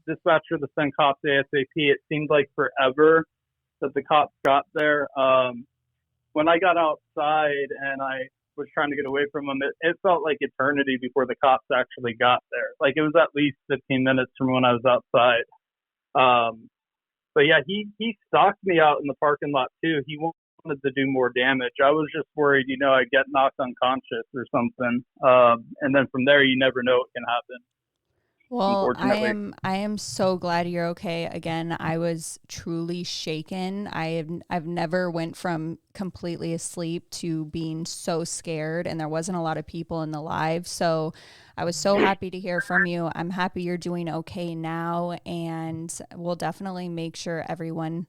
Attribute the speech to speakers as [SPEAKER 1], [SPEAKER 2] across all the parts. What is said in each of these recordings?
[SPEAKER 1] dispatcher to send cops ASAP. It seemed like forever that the cops got there. When I got outside and I was trying to get away from them, it felt like eternity before the cops actually got there. Like it was at least 15 minutes from when I was outside. But yeah, he stalked me out in the parking lot too. He wanted to do more damage. I was just worried, I'd get knocked unconscious or something. And then from there, you never know what can happen.
[SPEAKER 2] Well, I am so glad you're okay. Again, I was truly shaken. I've never went from completely asleep to being so scared, and there wasn't a lot of people in the live. So I was so happy to hear from you. I'm happy you're doing okay now, and we'll definitely make sure everyone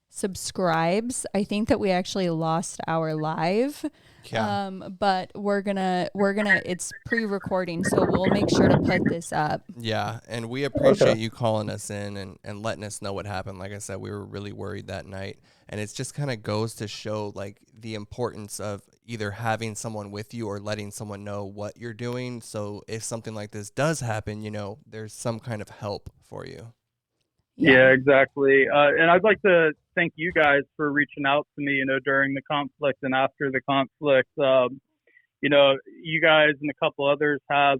[SPEAKER 2] subscribes. I think that we actually lost our live.
[SPEAKER 3] Yeah.
[SPEAKER 2] But we're gonna it's pre-recording, so we'll make sure to put this up.
[SPEAKER 3] Yeah, and we appreciate you calling us in and letting us know what happened. Like I said, we were really worried that night, and it's just kind of goes to show like the importance of either having someone with you or letting someone know what you're doing, so if something like this does happen, there's some kind of help for you.
[SPEAKER 1] Yeah, exactly. And I'd like to thank you guys for reaching out to me, during the conflict and after the conflict. You guys and a couple others have,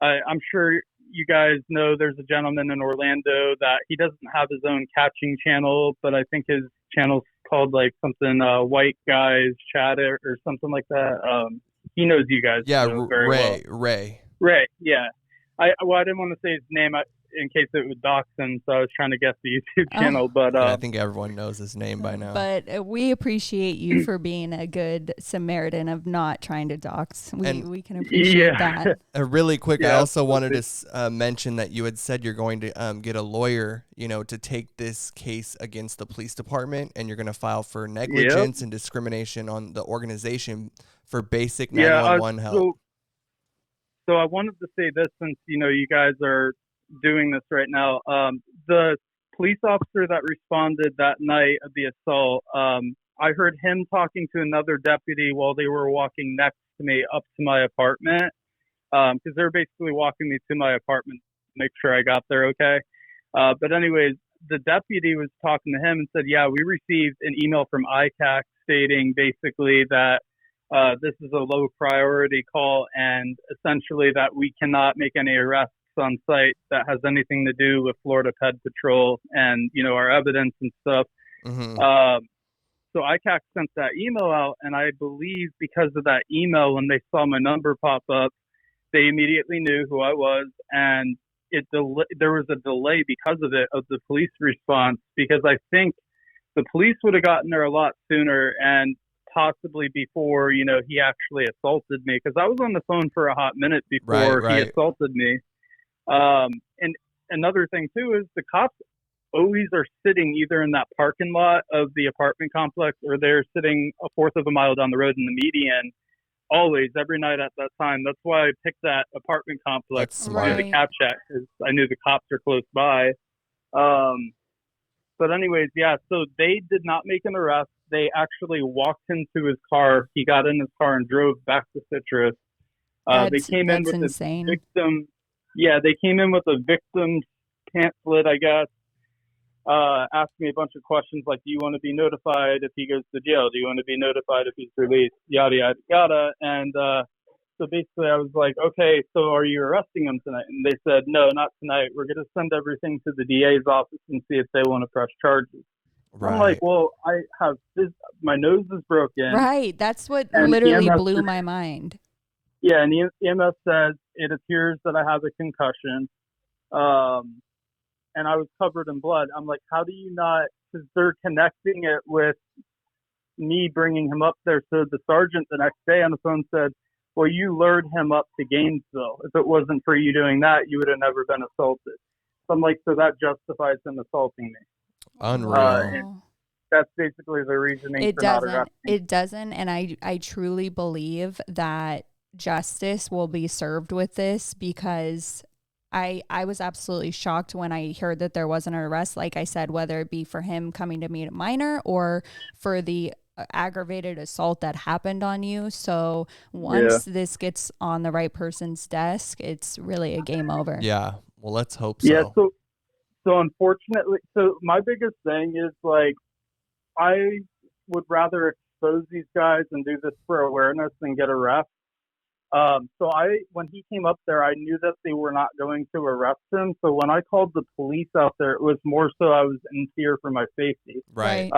[SPEAKER 1] I'm sure you guys know there's a gentleman in Orlando that he doesn't have his own catching channel, but I think his channel's called like something, White Guys Chat or something like that. He knows you guys.
[SPEAKER 3] Yeah,
[SPEAKER 1] very
[SPEAKER 3] Ray.
[SPEAKER 1] Ray, yeah. I didn't want to say his name in case it would dox him, so I was trying to guess the YouTube channel. But
[SPEAKER 3] I think everyone knows his name by now.
[SPEAKER 2] But we appreciate you for being a good Samaritan of not trying to dox. We can appreciate that.
[SPEAKER 3] Really quick, I also wanted to mention that you had said you're going to get a lawyer, to take this case against the police department, and you're going to file for negligence and discrimination on the organization for basic 911 help.
[SPEAKER 1] So I wanted to say this, since you guys are doing this right now. The police officer that responded that night of the assault, I heard him talking to another deputy while they were walking next to me up to my apartment, because they were basically walking me to my apartment to make sure I got there okay. But anyways, the deputy was talking to him and said, yeah, we received an email from ICAC stating basically that this is a low priority call, and essentially that we cannot make any arrests on site that has anything to do with Florida Ped Patrol and our evidence and stuff. So ICAC sent that email out, and I believe because of that email, when they saw my number pop up, they immediately knew who I was, and there was a delay because of it of the police response, because I think the police would have gotten there a lot sooner and possibly before he actually assaulted me, because I was on the phone for a hot minute before he assaulted me. And another thing too is the cops always are sitting either in that parking lot of the apartment complex, or they're sitting a fourth of a mile down the road in the median, always, every night at that time. That's why I picked that apartment complex near the cap check, because I knew the cops are close by. But anyways, yeah, so they did not make an arrest. They actually walked him to his car. He got in his car and drove back to Citrus. They came in with
[SPEAKER 2] insane.
[SPEAKER 1] a victim. Yeah, they came in with a victim's pamphlet, I guess. Asked me a bunch of questions like, do you want to be notified if he goes to jail? Do you want to be notified if he's released? Yada, yada, yada. And so basically I was like, okay, so are you arresting him tonight? And they said, no, not tonight. We're going to send everything to the DA's office and see if they want to press charges. Right. I'm like, well, I have my nose is broken.
[SPEAKER 2] Right. That's what literally blew my mind.
[SPEAKER 1] Yeah, and EMS says it appears that I have a concussion, and I was covered in blood. I'm like, how do you not? Because they're connecting it with me bringing him up there. So the sergeant the next day on the phone said, well, you lured him up to Gainesville. If it wasn't for you doing that, you would have never been assaulted. So I'm like, so that justifies him assaulting me.
[SPEAKER 3] Unreal.
[SPEAKER 1] That's basically the reasoning.
[SPEAKER 2] It doesn't, and I truly believe that justice will be served with this, because I was absolutely shocked when I heard that there was an arrest, like I said, whether it be for him coming to meet a minor or for the aggravated assault that happened on you. So once this gets on the right person's desk, it's really a game over.
[SPEAKER 3] Yeah. Well, let's hope
[SPEAKER 1] Yeah.
[SPEAKER 3] so.
[SPEAKER 1] So unfortunately, so my biggest thing is like I would rather expose these guys and do this for awareness than get arrested. So when he came up there, I knew that they were not going to arrest him. So when I called the police out there, it was more so I was in fear for my safety.
[SPEAKER 3] Right.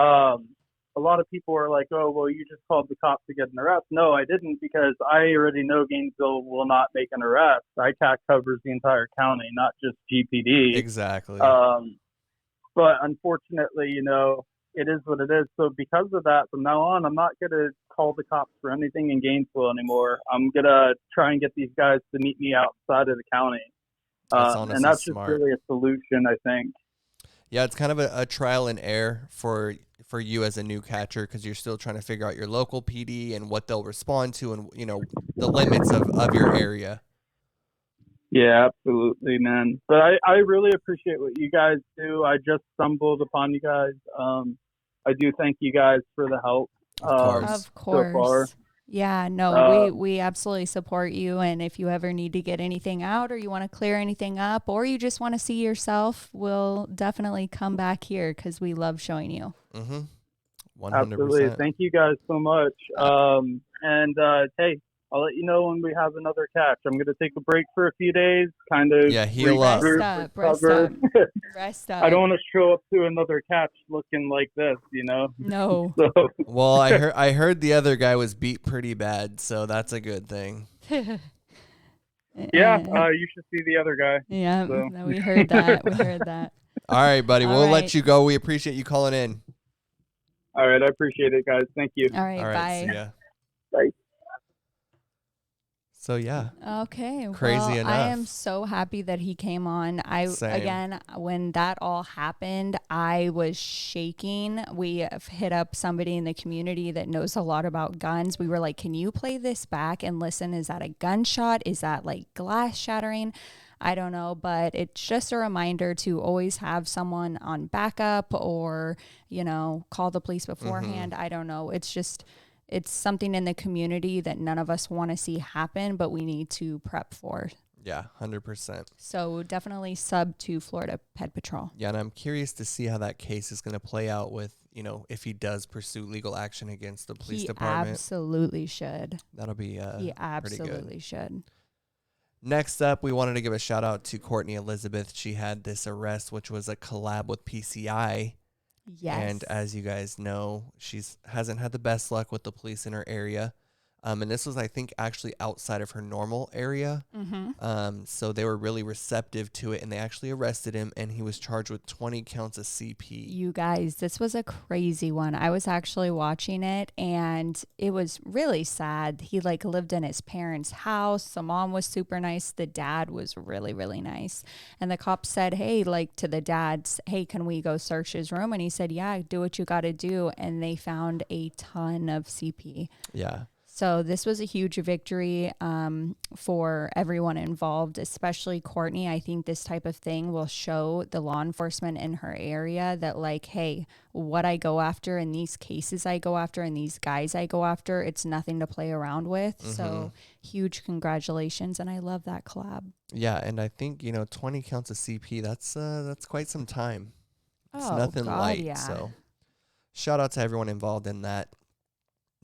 [SPEAKER 1] A lot of people are like, oh, well, you just called the cops to get an arrest. No, I didn't, because I already know Gainesville will not make an arrest. ICAC covers the entire county, not just GPD.
[SPEAKER 3] Exactly.
[SPEAKER 1] But unfortunately, it is what it is. So because of that, from now on, I'm not going to call the cops for anything in Gainesville anymore. I'm going to try and get these guys to meet me outside of the county. And that's just really a solution, I think.
[SPEAKER 3] Yeah, it's kind of a trial and error for you as a new catcher, because you're still trying to figure out your local PD and what they'll respond to, and the limits of your area.
[SPEAKER 1] Yeah, absolutely, man. But I really appreciate what you guys do. I just stumbled upon you guys. I do thank you guys for the help.
[SPEAKER 2] Of course.
[SPEAKER 1] So far.
[SPEAKER 2] Yeah, no, we absolutely support you. And if you ever need to get anything out, or you want to clear anything up, or you just want to see yourself, we'll definitely come back here, because we love showing you.
[SPEAKER 3] 100%.
[SPEAKER 1] Absolutely. Thank you guys so much. Hey, I'll let you know when we have another catch. I'm going to take a break for a few days, kind of
[SPEAKER 3] heal up.
[SPEAKER 2] Rest up.
[SPEAKER 1] I don't want to show up to another catch looking like this,
[SPEAKER 2] No.
[SPEAKER 1] So.
[SPEAKER 3] Well, I heard the other guy was beat pretty bad, so that's a good thing.
[SPEAKER 1] Yeah, you should see the other guy.
[SPEAKER 2] Yeah,
[SPEAKER 1] so.
[SPEAKER 2] We heard that.
[SPEAKER 3] All right, buddy. We'll let you go. We appreciate you calling in.
[SPEAKER 1] All right, I appreciate it, guys. Thank you.
[SPEAKER 2] All right, bye.
[SPEAKER 3] See ya.
[SPEAKER 1] Bye.
[SPEAKER 3] So yeah.
[SPEAKER 2] Okay.
[SPEAKER 3] Crazy enough.
[SPEAKER 2] I am so happy that he came on. Again, when that all happened, I was shaking. We have hit up somebody in the community that knows a lot about guns. We were like, can you play this back and listen? Is that a gunshot? Is that like glass shattering? I don't know, but it's just a reminder to always have someone on backup, or, call the police beforehand. I don't know. It's something in the community that none of us want to see happen, but we need to prep for.
[SPEAKER 3] Yeah, 100%.
[SPEAKER 2] So definitely sub to Florida Ped Patrol.
[SPEAKER 3] Yeah, and I'm curious to see how that case is going to play out with, if he does pursue legal action against the police department.
[SPEAKER 2] He absolutely should.
[SPEAKER 3] That'll be
[SPEAKER 2] he absolutely should.
[SPEAKER 3] Next up, we wanted to give a shout out to Courtney Elizabeth. She had this arrest, which was a collab with PCI.
[SPEAKER 2] Yes.
[SPEAKER 3] And as you guys know, hasn't had the best luck with the police in her area. And this was, I think, actually outside of her normal area. So they were really receptive to it, and they actually arrested him, and he was charged with 20 counts of CP.
[SPEAKER 2] You guys, this was a crazy one. I was actually watching it, and it was really sad. He lived in his parents' house. The mom was super nice. The dad was really, really nice. And the cops said, hey, to the dad, hey, can we go search his room? And he said, yeah, do what you got to do. And they found a ton of CP.
[SPEAKER 3] Yeah.
[SPEAKER 2] So this was a huge victory for everyone involved, especially Courtney. I think this type of thing will show the law enforcement in her area that hey, what I go after in these cases I go after and these guys I go after, it's nothing to play around with. So huge congratulations. And I love that collab.
[SPEAKER 3] Yeah. And I think, 20 counts of CP, that's quite some time. It's nothing light. Yeah. So shout out to everyone involved in that.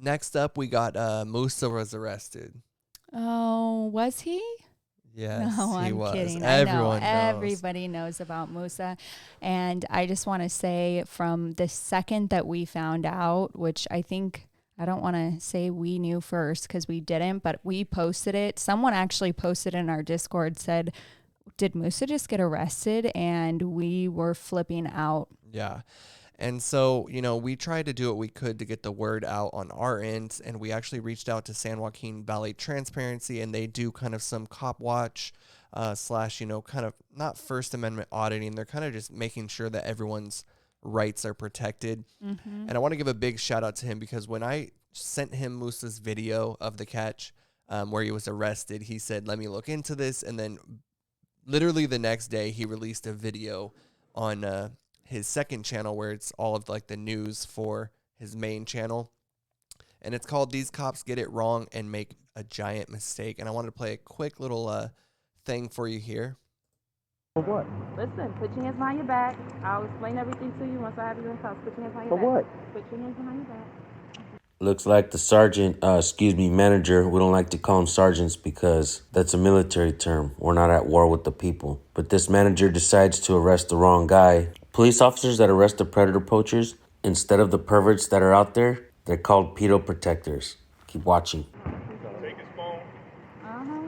[SPEAKER 3] Next up, we got MUSA was arrested.
[SPEAKER 2] Oh, was he?
[SPEAKER 3] Yes,
[SPEAKER 2] no,
[SPEAKER 3] he
[SPEAKER 2] I'm
[SPEAKER 3] was.
[SPEAKER 2] kidding.
[SPEAKER 3] Everyone
[SPEAKER 2] I know.
[SPEAKER 3] knows.
[SPEAKER 2] Everybody knows about MUSA. And I just want to say, from the second that we found out, which I don't want to say we knew first because we didn't, but we posted it. Someone actually posted in our Discord, said, did MUSA just get arrested? And we were flipping out.
[SPEAKER 3] Yeah. And so, we tried to do what we could to get the word out on our end, and we actually reached out to San Joaquin Valley Transparency, and they do kind of some cop watch / kind of not First Amendment auditing. They're kind of just making sure that everyone's rights are protected. And I want to give a big shout out to him, because when I sent him MUSA's video of the catch where he was arrested, he said, let me look into this. And then literally the next day, he released a video on his second channel where it's all of the news for his main channel. And it's called These Cops Get It Wrong and Make a Giant Mistake. And I wanted to play a quick little thing for you here.
[SPEAKER 4] For what?
[SPEAKER 5] Listen, put your hands behind your back. I'll explain everything to you once I have you in cuffs. Put your hands behind your
[SPEAKER 4] For
[SPEAKER 5] back.
[SPEAKER 4] what?
[SPEAKER 5] Put your hands behind your back.
[SPEAKER 6] Looks like the sergeant, manager, we don't like to call them sergeants because that's a military term. We're not at war with the people. But this manager decides to arrest the wrong guy. Police officers that arrest the predator poachers, instead of the perverts that are out there, they're called pedo protectors. Keep watching.
[SPEAKER 4] Take his phone.
[SPEAKER 5] Uh-huh.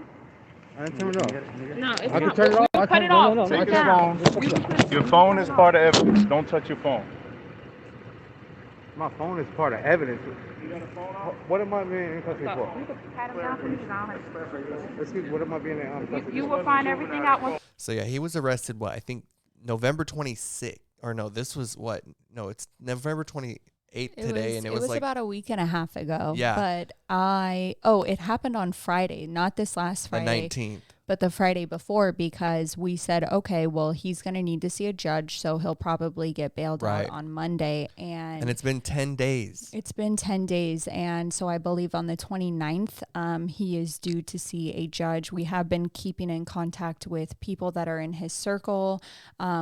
[SPEAKER 4] I didn't turn it off.
[SPEAKER 5] No, it's
[SPEAKER 4] I can
[SPEAKER 5] not.
[SPEAKER 4] turn it off.
[SPEAKER 5] We'll cut it off.
[SPEAKER 4] No,
[SPEAKER 5] Put
[SPEAKER 4] take
[SPEAKER 5] it
[SPEAKER 4] his
[SPEAKER 5] down.
[SPEAKER 4] phone. Your phone is part of evidence. Don't touch your phone. My phone is part of evidence. You got a phone on? What am I being in custody for?
[SPEAKER 5] You can pat him down for me because I don't have to.
[SPEAKER 4] Excuse me, what am I being in custody
[SPEAKER 5] You
[SPEAKER 4] for?
[SPEAKER 5] will find everything out once.
[SPEAKER 3] So yeah, he was arrested. What I think November 26th, or no, this was what? No, it's November 28th today, and it was like
[SPEAKER 2] about a week and a half ago.
[SPEAKER 3] Yeah.
[SPEAKER 2] But it happened on Friday, not this last Friday.
[SPEAKER 3] the 19th.
[SPEAKER 2] But the Friday before, because we said, okay, well, he's going to need to see a judge, so he'll probably get bailed
[SPEAKER 3] Right.
[SPEAKER 2] out on Monday. And
[SPEAKER 3] And it's been 10 days.
[SPEAKER 2] it's been 10 days. And so I believe on the 29th, he is due to see a judge. We have been keeping in contact with people that are in his circle.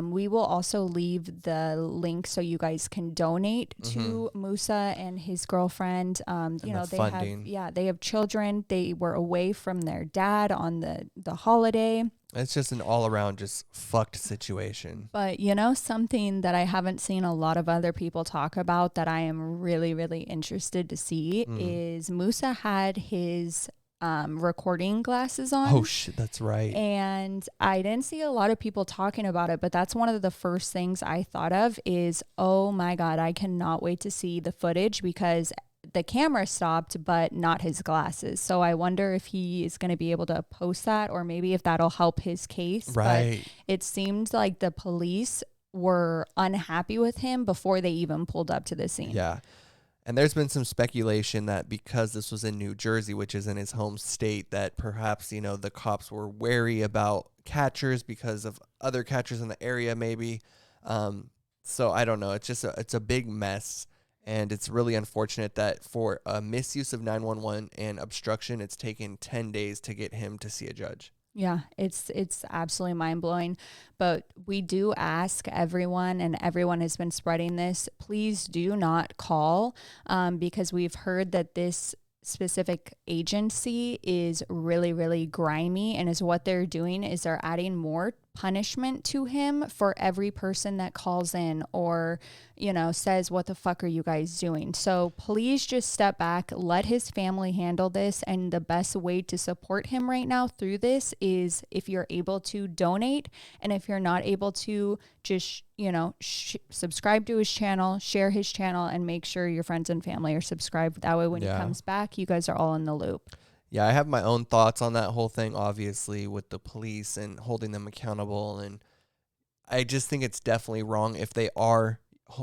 [SPEAKER 2] We will also leave the link so you guys can donate to MUSA and his girlfriend. You know,
[SPEAKER 3] the funding.
[SPEAKER 2] they have children. They were away from their dad on the holiday.
[SPEAKER 3] It's just an all around just fucked situation.
[SPEAKER 2] But, you know, something that I haven't seen a lot of other people talk about that I am really, really interested to see is MUSA had his recording glasses on.
[SPEAKER 3] Oh shit, that's right.
[SPEAKER 2] And I didn't see a lot of people talking about it, but that's one of the first things I thought of is, oh my God, I cannot wait to see the footage because the camera stopped, but not his glasses. So I wonder if he is going to be able to post that or maybe if that'll help his case.
[SPEAKER 3] Right.
[SPEAKER 2] But it seemed like the police were unhappy with him before they even pulled up to the scene.
[SPEAKER 3] Yeah. And there's been some speculation that because this was in New Jersey, which is in his home state, that perhaps, you know, the cops were wary about catchers because of other catchers in the area, maybe. So I don't know. It's just it's a big mess. And it's really unfortunate that for a misuse of 911 and obstruction, it's taken 10 days to get him to see a judge.
[SPEAKER 2] Yeah, it's absolutely mind-blowing. But we do ask everyone, and everyone has been spreading this, please do not call because we've heard that this specific agency is really, really grimy, and is what they're doing is they're adding more punishment to him for every person that calls in or, you know, says, what the fuck are you guys doing? So please just step back, let his family handle this. And the best way to support him right now through this is if you're able to donate. And if you're not able to, just, you know, subscribe to his channel, share his channel, and make sure your friends and family are subscribed. That way, when he comes back, you guys are all in the loop.
[SPEAKER 3] Yeah, I have my own thoughts on that whole thing, obviously, with the police and holding them accountable. And I just think it's definitely wrong if they are,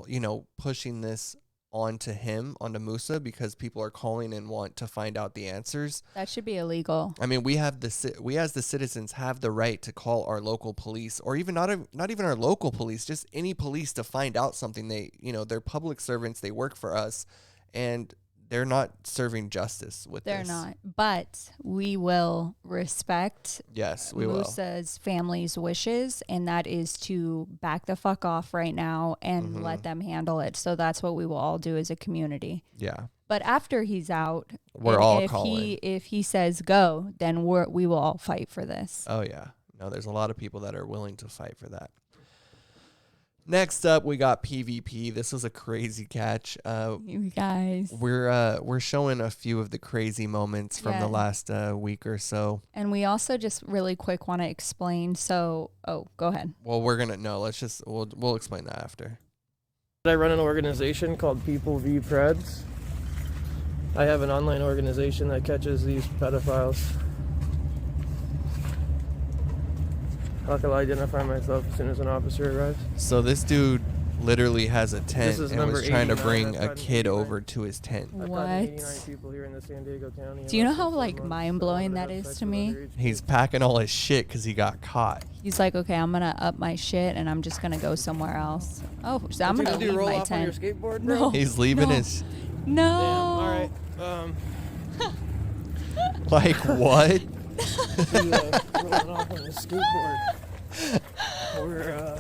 [SPEAKER 3] you know, pushing this onto him, onto MUSA, because people are calling and want to find out the answers.
[SPEAKER 2] That should be illegal.
[SPEAKER 3] I mean, we as the citizens have the right to call our local police, or even not even our local police, just any police to find out something. They, you know, they're public servants. They work for us, and they're not serving justice with
[SPEAKER 2] They're
[SPEAKER 3] this.
[SPEAKER 2] not, but we will respect MUSA's family's wishes, and that is to back the fuck off right now and let them handle it. So that's what we will all do as a community.
[SPEAKER 3] Yeah.
[SPEAKER 2] But after he's out,
[SPEAKER 3] we're all calling.
[SPEAKER 2] If he says go, then we will all fight for this.
[SPEAKER 3] Oh yeah. No, there's a lot of people that are willing to fight for that. Next up, we got PvP. This was a crazy catch.
[SPEAKER 2] You guys.
[SPEAKER 3] We're showing a few of the crazy moments from the last week or so.
[SPEAKER 2] And we also just really quick want to explain. So, go ahead.
[SPEAKER 3] Well, we'll explain that after.
[SPEAKER 7] I run an organization called People v. Preds. I have an online organization that catches these pedophiles. How can I identify myself as soon as an officer arrives?
[SPEAKER 3] So this dude literally has a tent and was trying to bring a kid
[SPEAKER 7] 89.
[SPEAKER 3] over to his tent.
[SPEAKER 2] What?
[SPEAKER 7] 89 people here in the San Diego County.
[SPEAKER 2] Do you know how mind-blowing that is to me?
[SPEAKER 3] He's packing all his shit because he got caught.
[SPEAKER 2] He's like, okay, I'm gonna up my shit and I'm just gonna go somewhere else. Oh, so I'm gonna leave
[SPEAKER 7] roll
[SPEAKER 2] my
[SPEAKER 7] off on your
[SPEAKER 2] tent.
[SPEAKER 7] skateboard, bro?
[SPEAKER 2] No.
[SPEAKER 3] He's leaving his.
[SPEAKER 2] No.
[SPEAKER 7] Damn. All right.
[SPEAKER 3] Like what?
[SPEAKER 7] Rolling off on his skateboard. We're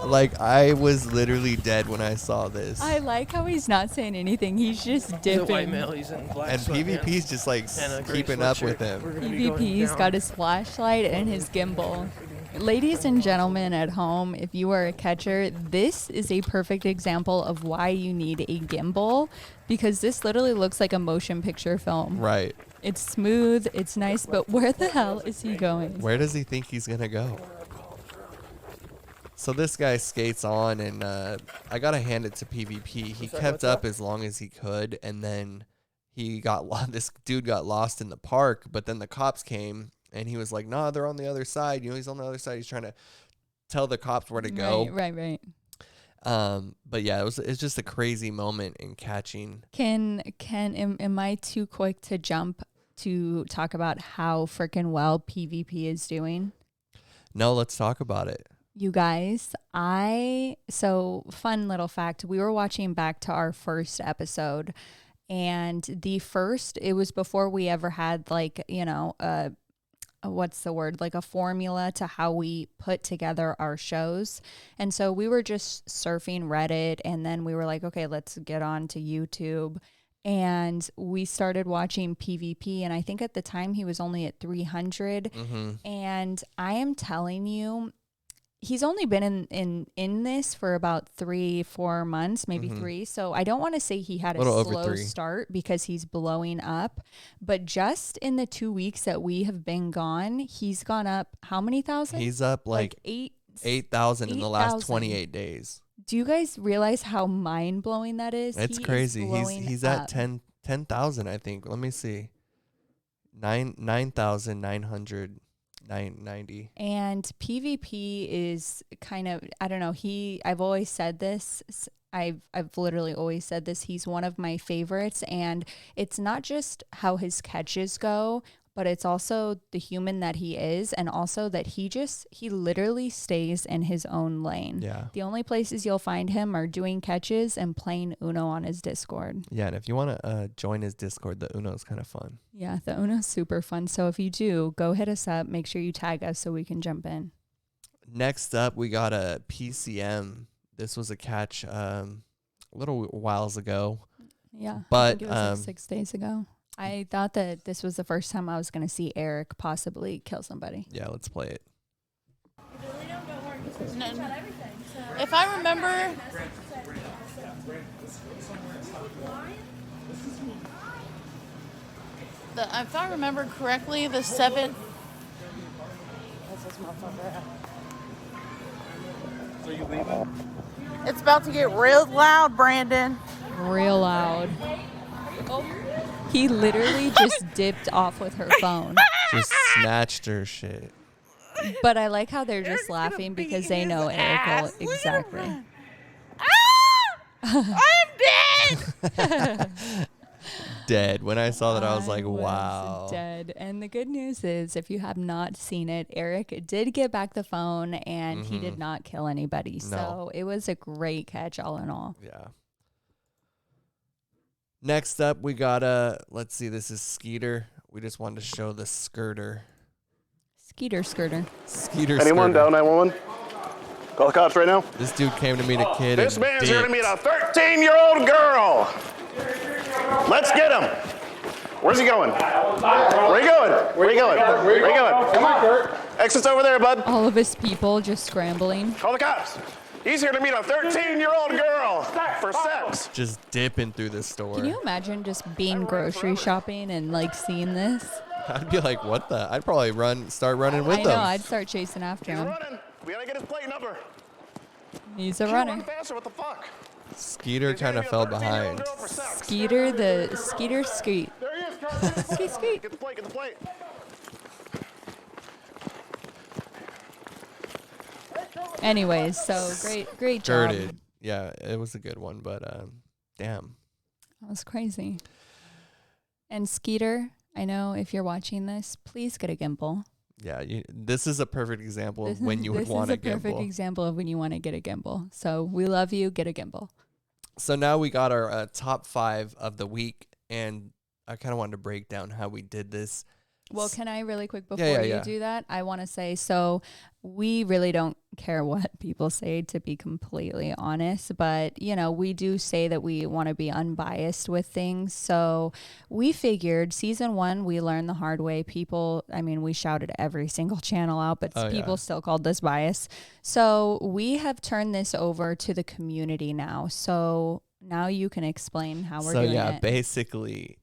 [SPEAKER 3] Like, I was literally dead when I saw this.
[SPEAKER 2] I like how he's not saying anything. He's just
[SPEAKER 7] he's a white
[SPEAKER 2] dipping.
[SPEAKER 7] male. He's in black
[SPEAKER 3] And
[SPEAKER 7] sweatpants
[SPEAKER 3] PvP's just like
[SPEAKER 7] and a gray
[SPEAKER 3] keeping up with
[SPEAKER 7] sweatshirt.
[SPEAKER 3] him.
[SPEAKER 7] We're gonna be going
[SPEAKER 2] PvP's
[SPEAKER 7] down.
[SPEAKER 2] got his flashlight and his gimbal. Ladies and gentlemen at home, if you are a catcher, this is a perfect example of why you need a gimbal, because this literally looks like a motion picture film.
[SPEAKER 3] Right.
[SPEAKER 2] It's smooth, it's nice, but where the hell is he going?
[SPEAKER 3] Where does he think he's going to go? So this guy skates on, and I got to hand it to PvP. He kept up as long as he could, and then he got this dude got lost in the park, but then the cops came, and he was like, nah, they're on the other side. You know, he's on the other side. He's trying to tell the cops where to go.
[SPEAKER 2] Right.
[SPEAKER 3] But yeah, it's just a crazy moment in catching.
[SPEAKER 2] Am I too quick to jump to talk about how freaking well PvP is doing?
[SPEAKER 3] No, let's talk about it.
[SPEAKER 2] You guys, so fun little fact, we were watching back to our first episode, and it was before we ever had, like, you know, what's the word, like a formula to how we put together our shows. And so we were just surfing Reddit, and then we were like, okay, let's get on to YouTube. And we started watching PvP, and I think at the time he was only at 300. And I am telling you, he's only been in this for about 3-4 months, maybe 3. So I don't want to say he had a slow start because he's blowing up. But just in the 2 weeks that we have been gone, he's gone up how many thousand?
[SPEAKER 3] He's up like 8,000 in the last 28 days.
[SPEAKER 2] Do you guys realize how mind-blowing that is?
[SPEAKER 3] It's crazy. He's at 10,000, I think. Let me see. 9,990.
[SPEAKER 2] And PvP is kind of, I don't know, I've always said this. I've literally always said this. He's one of my favorites, and it's not just how his catches go, but it's also the human that he is, and also that he literally stays in his own lane.
[SPEAKER 3] Yeah.
[SPEAKER 2] The only places you'll find him are doing catches and playing Uno on his Discord.
[SPEAKER 3] Yeah, and if you want to join his Discord, the Uno is kind of fun.
[SPEAKER 2] Yeah, the Uno's super fun. So if you do, go hit us up. Make sure you tag us so we can jump in.
[SPEAKER 3] Next up, we got a PCM. This was a catch a little whiles ago.
[SPEAKER 2] Yeah,
[SPEAKER 3] but
[SPEAKER 2] I think it was like 6 days ago. I thought that this was the first time I was going to see Eric possibly kill somebody.
[SPEAKER 3] Yeah, let's play it.
[SPEAKER 8] If I remember, if I remember correctly, the 7th. What's this motherfucker at?
[SPEAKER 1] So you leaving?
[SPEAKER 8] It's about to get real loud, Brandon.
[SPEAKER 2] Real loud. He literally just dipped off with her phone.
[SPEAKER 3] Just snatched her shit.
[SPEAKER 2] But I like how they're just laughing because they know Eric will exactly.
[SPEAKER 8] I'm dead.
[SPEAKER 3] Dead. When I saw that, I was like, wow.
[SPEAKER 2] Dead. And the good news is, if you have not seen it, Eric did get back the phone, and he did not kill anybody.
[SPEAKER 3] No.
[SPEAKER 2] So it was a great catch all in all.
[SPEAKER 3] Yeah. Next up, we got let's see, this is Skeeter. We just wanted to show the skirter.
[SPEAKER 2] Skeeter.
[SPEAKER 9] Anyone down 911? Call the cops right now.
[SPEAKER 3] This dude came to meet a kid.
[SPEAKER 9] This man's here to meet a 13-year-old girl. Let's get him. Where's he going? Where you going? Where you going? Where you going? Come on, Kurt. Exit's over there, bud.
[SPEAKER 2] All of his people just scrambling.
[SPEAKER 9] Call the cops. He's here to meet a 13-year-old girl for sex.
[SPEAKER 3] Just dipping through the store.
[SPEAKER 2] Can you imagine just being grocery shopping and like seeing this?
[SPEAKER 3] I'd be like, what the? I'd probably start running with
[SPEAKER 2] I
[SPEAKER 3] them.
[SPEAKER 2] know, I'd start chasing after him.
[SPEAKER 9] Running. We gotta get his plate number.
[SPEAKER 2] He's a
[SPEAKER 9] Keep
[SPEAKER 2] runner.
[SPEAKER 9] running faster. What the fuck?
[SPEAKER 3] Skeeter kind of fell behind.
[SPEAKER 2] Skeeter. Skeet.
[SPEAKER 9] There he is, Kurt.
[SPEAKER 2] Skeet.
[SPEAKER 9] Get the plate. Get the plate.
[SPEAKER 2] Anyways, so great job.
[SPEAKER 3] Dirted. Yeah, it was a good one, but damn.
[SPEAKER 2] That was crazy. And Skeeter, I know if you're watching this, please get a gimbal.
[SPEAKER 3] Yeah, this is a perfect example of when you would want a gimbal.
[SPEAKER 2] This is a perfect example of when you want to get a gimbal. So we love you. Get a gimbal.
[SPEAKER 3] So now we got our top 5 of the week, and I kind of wanted to break down how we did this.
[SPEAKER 2] Well, can I really quick before
[SPEAKER 3] Yeah.
[SPEAKER 2] you do that? I want to say, so we really don't care what people say, to be completely honest. But, you know, we do say that we want to be unbiased with things. So we figured season 1, we learned the hard way. People, I mean, we shouted every single channel out, but people still called this bias. So we have turned this over to the community now. So now you can explain how we're doing it.
[SPEAKER 3] So yeah, basically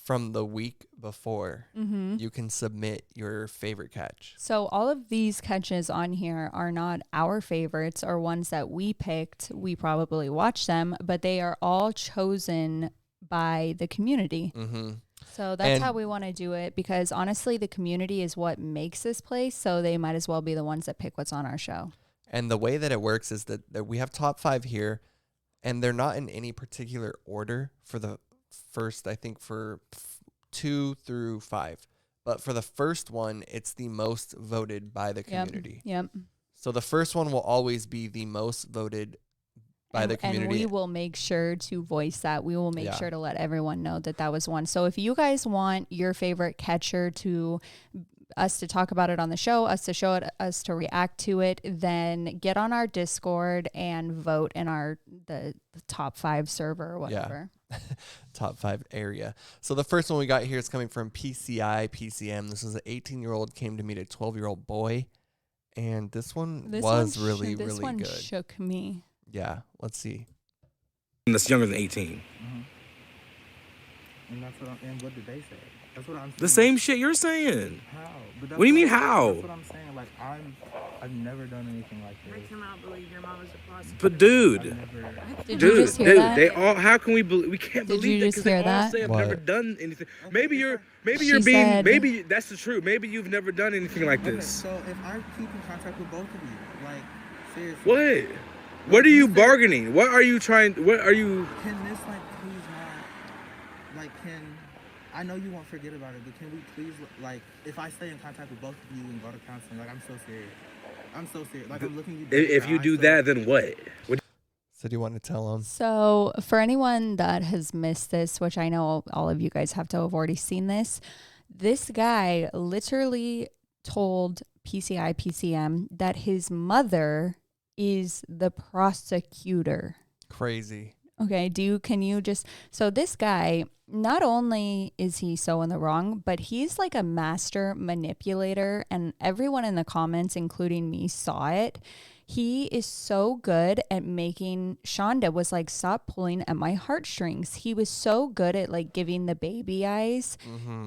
[SPEAKER 3] from the week before, you can submit your favorite catch.
[SPEAKER 2] So all of these catches on here are not our favorites or ones that we picked. We probably watched them, but they are all chosen by the community. So that's how we want to do it, because honestly, the community is what makes this place. So they might as well be the ones that pick what's on our show. And
[SPEAKER 3] the way that it works is that we have top 5 here, and they're not in any particular order for the first, I think, for 2 through 5. But for the first one, it's the most voted by the community.
[SPEAKER 2] Yep.
[SPEAKER 3] So the first one will always be the most voted by the community.
[SPEAKER 2] And we will make sure to voice that. We will make sure to let everyone know that that was one. So if you guys want your favorite catcher to us to talk about it on the show, us to show it, us to react to it, then get on our Discord and vote in the top 5 server or whatever.
[SPEAKER 3] Yeah. Top 5 area. So the first one we got here is coming from PCM. This is an 18-year-old came to meet a 12-year-old boy, and this one was really good.
[SPEAKER 2] This one shook me.
[SPEAKER 3] Yeah, let's see.
[SPEAKER 10] That's younger than 18.
[SPEAKER 11] And that's and what did they say? That's what I'm saying.
[SPEAKER 10] The same shit you're saying.
[SPEAKER 11] How?
[SPEAKER 10] What do you mean how?
[SPEAKER 11] That's what I'm saying. Like I've never done anything like this.
[SPEAKER 8] I cannot believe your mom was a prostitute.
[SPEAKER 10] But dude,
[SPEAKER 2] Did you just hear that?
[SPEAKER 10] they all. How can we believe? We can't
[SPEAKER 2] Did
[SPEAKER 10] believe
[SPEAKER 2] you
[SPEAKER 10] that
[SPEAKER 2] just
[SPEAKER 10] because they
[SPEAKER 2] hear
[SPEAKER 10] all
[SPEAKER 2] that?
[SPEAKER 10] say I've
[SPEAKER 3] What?
[SPEAKER 10] never done anything. Maybe you're
[SPEAKER 2] She
[SPEAKER 10] being.
[SPEAKER 2] said-
[SPEAKER 10] Maybe that's the truth. Maybe you've never done anything like
[SPEAKER 11] Okay,
[SPEAKER 10] this.
[SPEAKER 11] so if I keep in contact with both of you, like seriously.
[SPEAKER 10] What? What are you bargaining? What are you trying? What are you?
[SPEAKER 11] Can this please not I know you won't forget about it, but can we please if I stay in contact with both of you and go to counseling, I'm so serious. I'm so serious. I'm looking you.
[SPEAKER 10] If you do that, then what?
[SPEAKER 3] So do you want to tell them?
[SPEAKER 2] So for anyone that has missed this, which I know all of you guys have to have already seen this guy literally told PCM that his mother is the prosecutor.
[SPEAKER 3] Crazy.
[SPEAKER 2] Okay, so this guy, not only is he so in the wrong, but he's like a master manipulator, and everyone in the comments, including me, saw it. He is so good at making, Shanda was like, stop pulling at my heartstrings. He was so good at giving the baby eyes.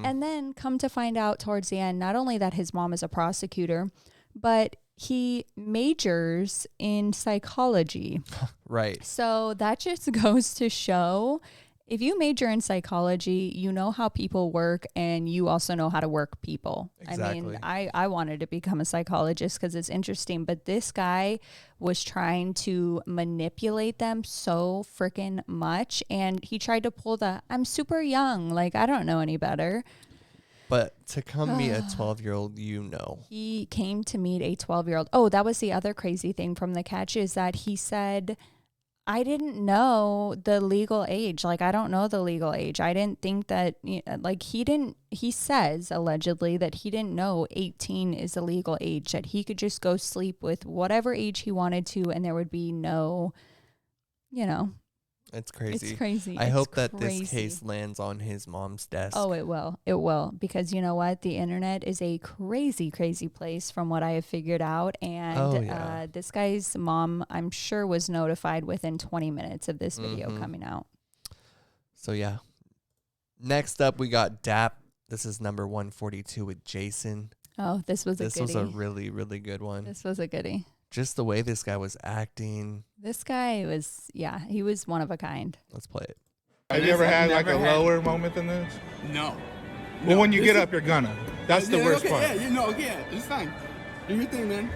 [SPEAKER 2] And then come to find out towards the end, not only that his mom is a prosecutor, but he majors in psychology.
[SPEAKER 3] Right.
[SPEAKER 2] So that just goes to show, if you major in psychology, you know how people work, and you also know how to work people.
[SPEAKER 3] Exactly.
[SPEAKER 2] I mean, I wanted to become a psychologist because it's interesting, but this guy was trying to manipulate them so freaking much, and he tried to pull I'm super young, I don't know any better.
[SPEAKER 3] But to come meet a 12-year-old,
[SPEAKER 2] He came to meet a 12-year-old. Oh, that was the other crazy thing from the catch, is that he said, I didn't know the legal age. I don't know the legal age. I didn't think that, he says allegedly that he didn't know 18 is the legal age, that he could just go sleep with whatever age he wanted to, and there would be no,
[SPEAKER 3] It's crazy.
[SPEAKER 2] It's crazy.
[SPEAKER 3] I
[SPEAKER 2] It's
[SPEAKER 3] hope that
[SPEAKER 2] crazy.
[SPEAKER 3] this case lands on his mom's desk.
[SPEAKER 2] Oh, it will. It will. Because you know what? The internet is a crazy, crazy place from what I have figured out. And this guy's mom, I'm sure, was notified within 20 minutes of this video coming out.
[SPEAKER 3] So, yeah. Next up, we got DAP. This is number 142 with Jason.
[SPEAKER 2] Oh, this was a goodie.
[SPEAKER 3] This was a really, really good one.
[SPEAKER 2] This was a goodie.
[SPEAKER 3] Just the way this guy was acting.
[SPEAKER 2] This guy was, he was one of a kind.
[SPEAKER 3] Let's play it.
[SPEAKER 4] Have you ever had a lower moment than this?
[SPEAKER 12] No.
[SPEAKER 4] Well, when you get up, you're gonna. That's the worst part.
[SPEAKER 12] Yeah, it's fine. Do your thing, man.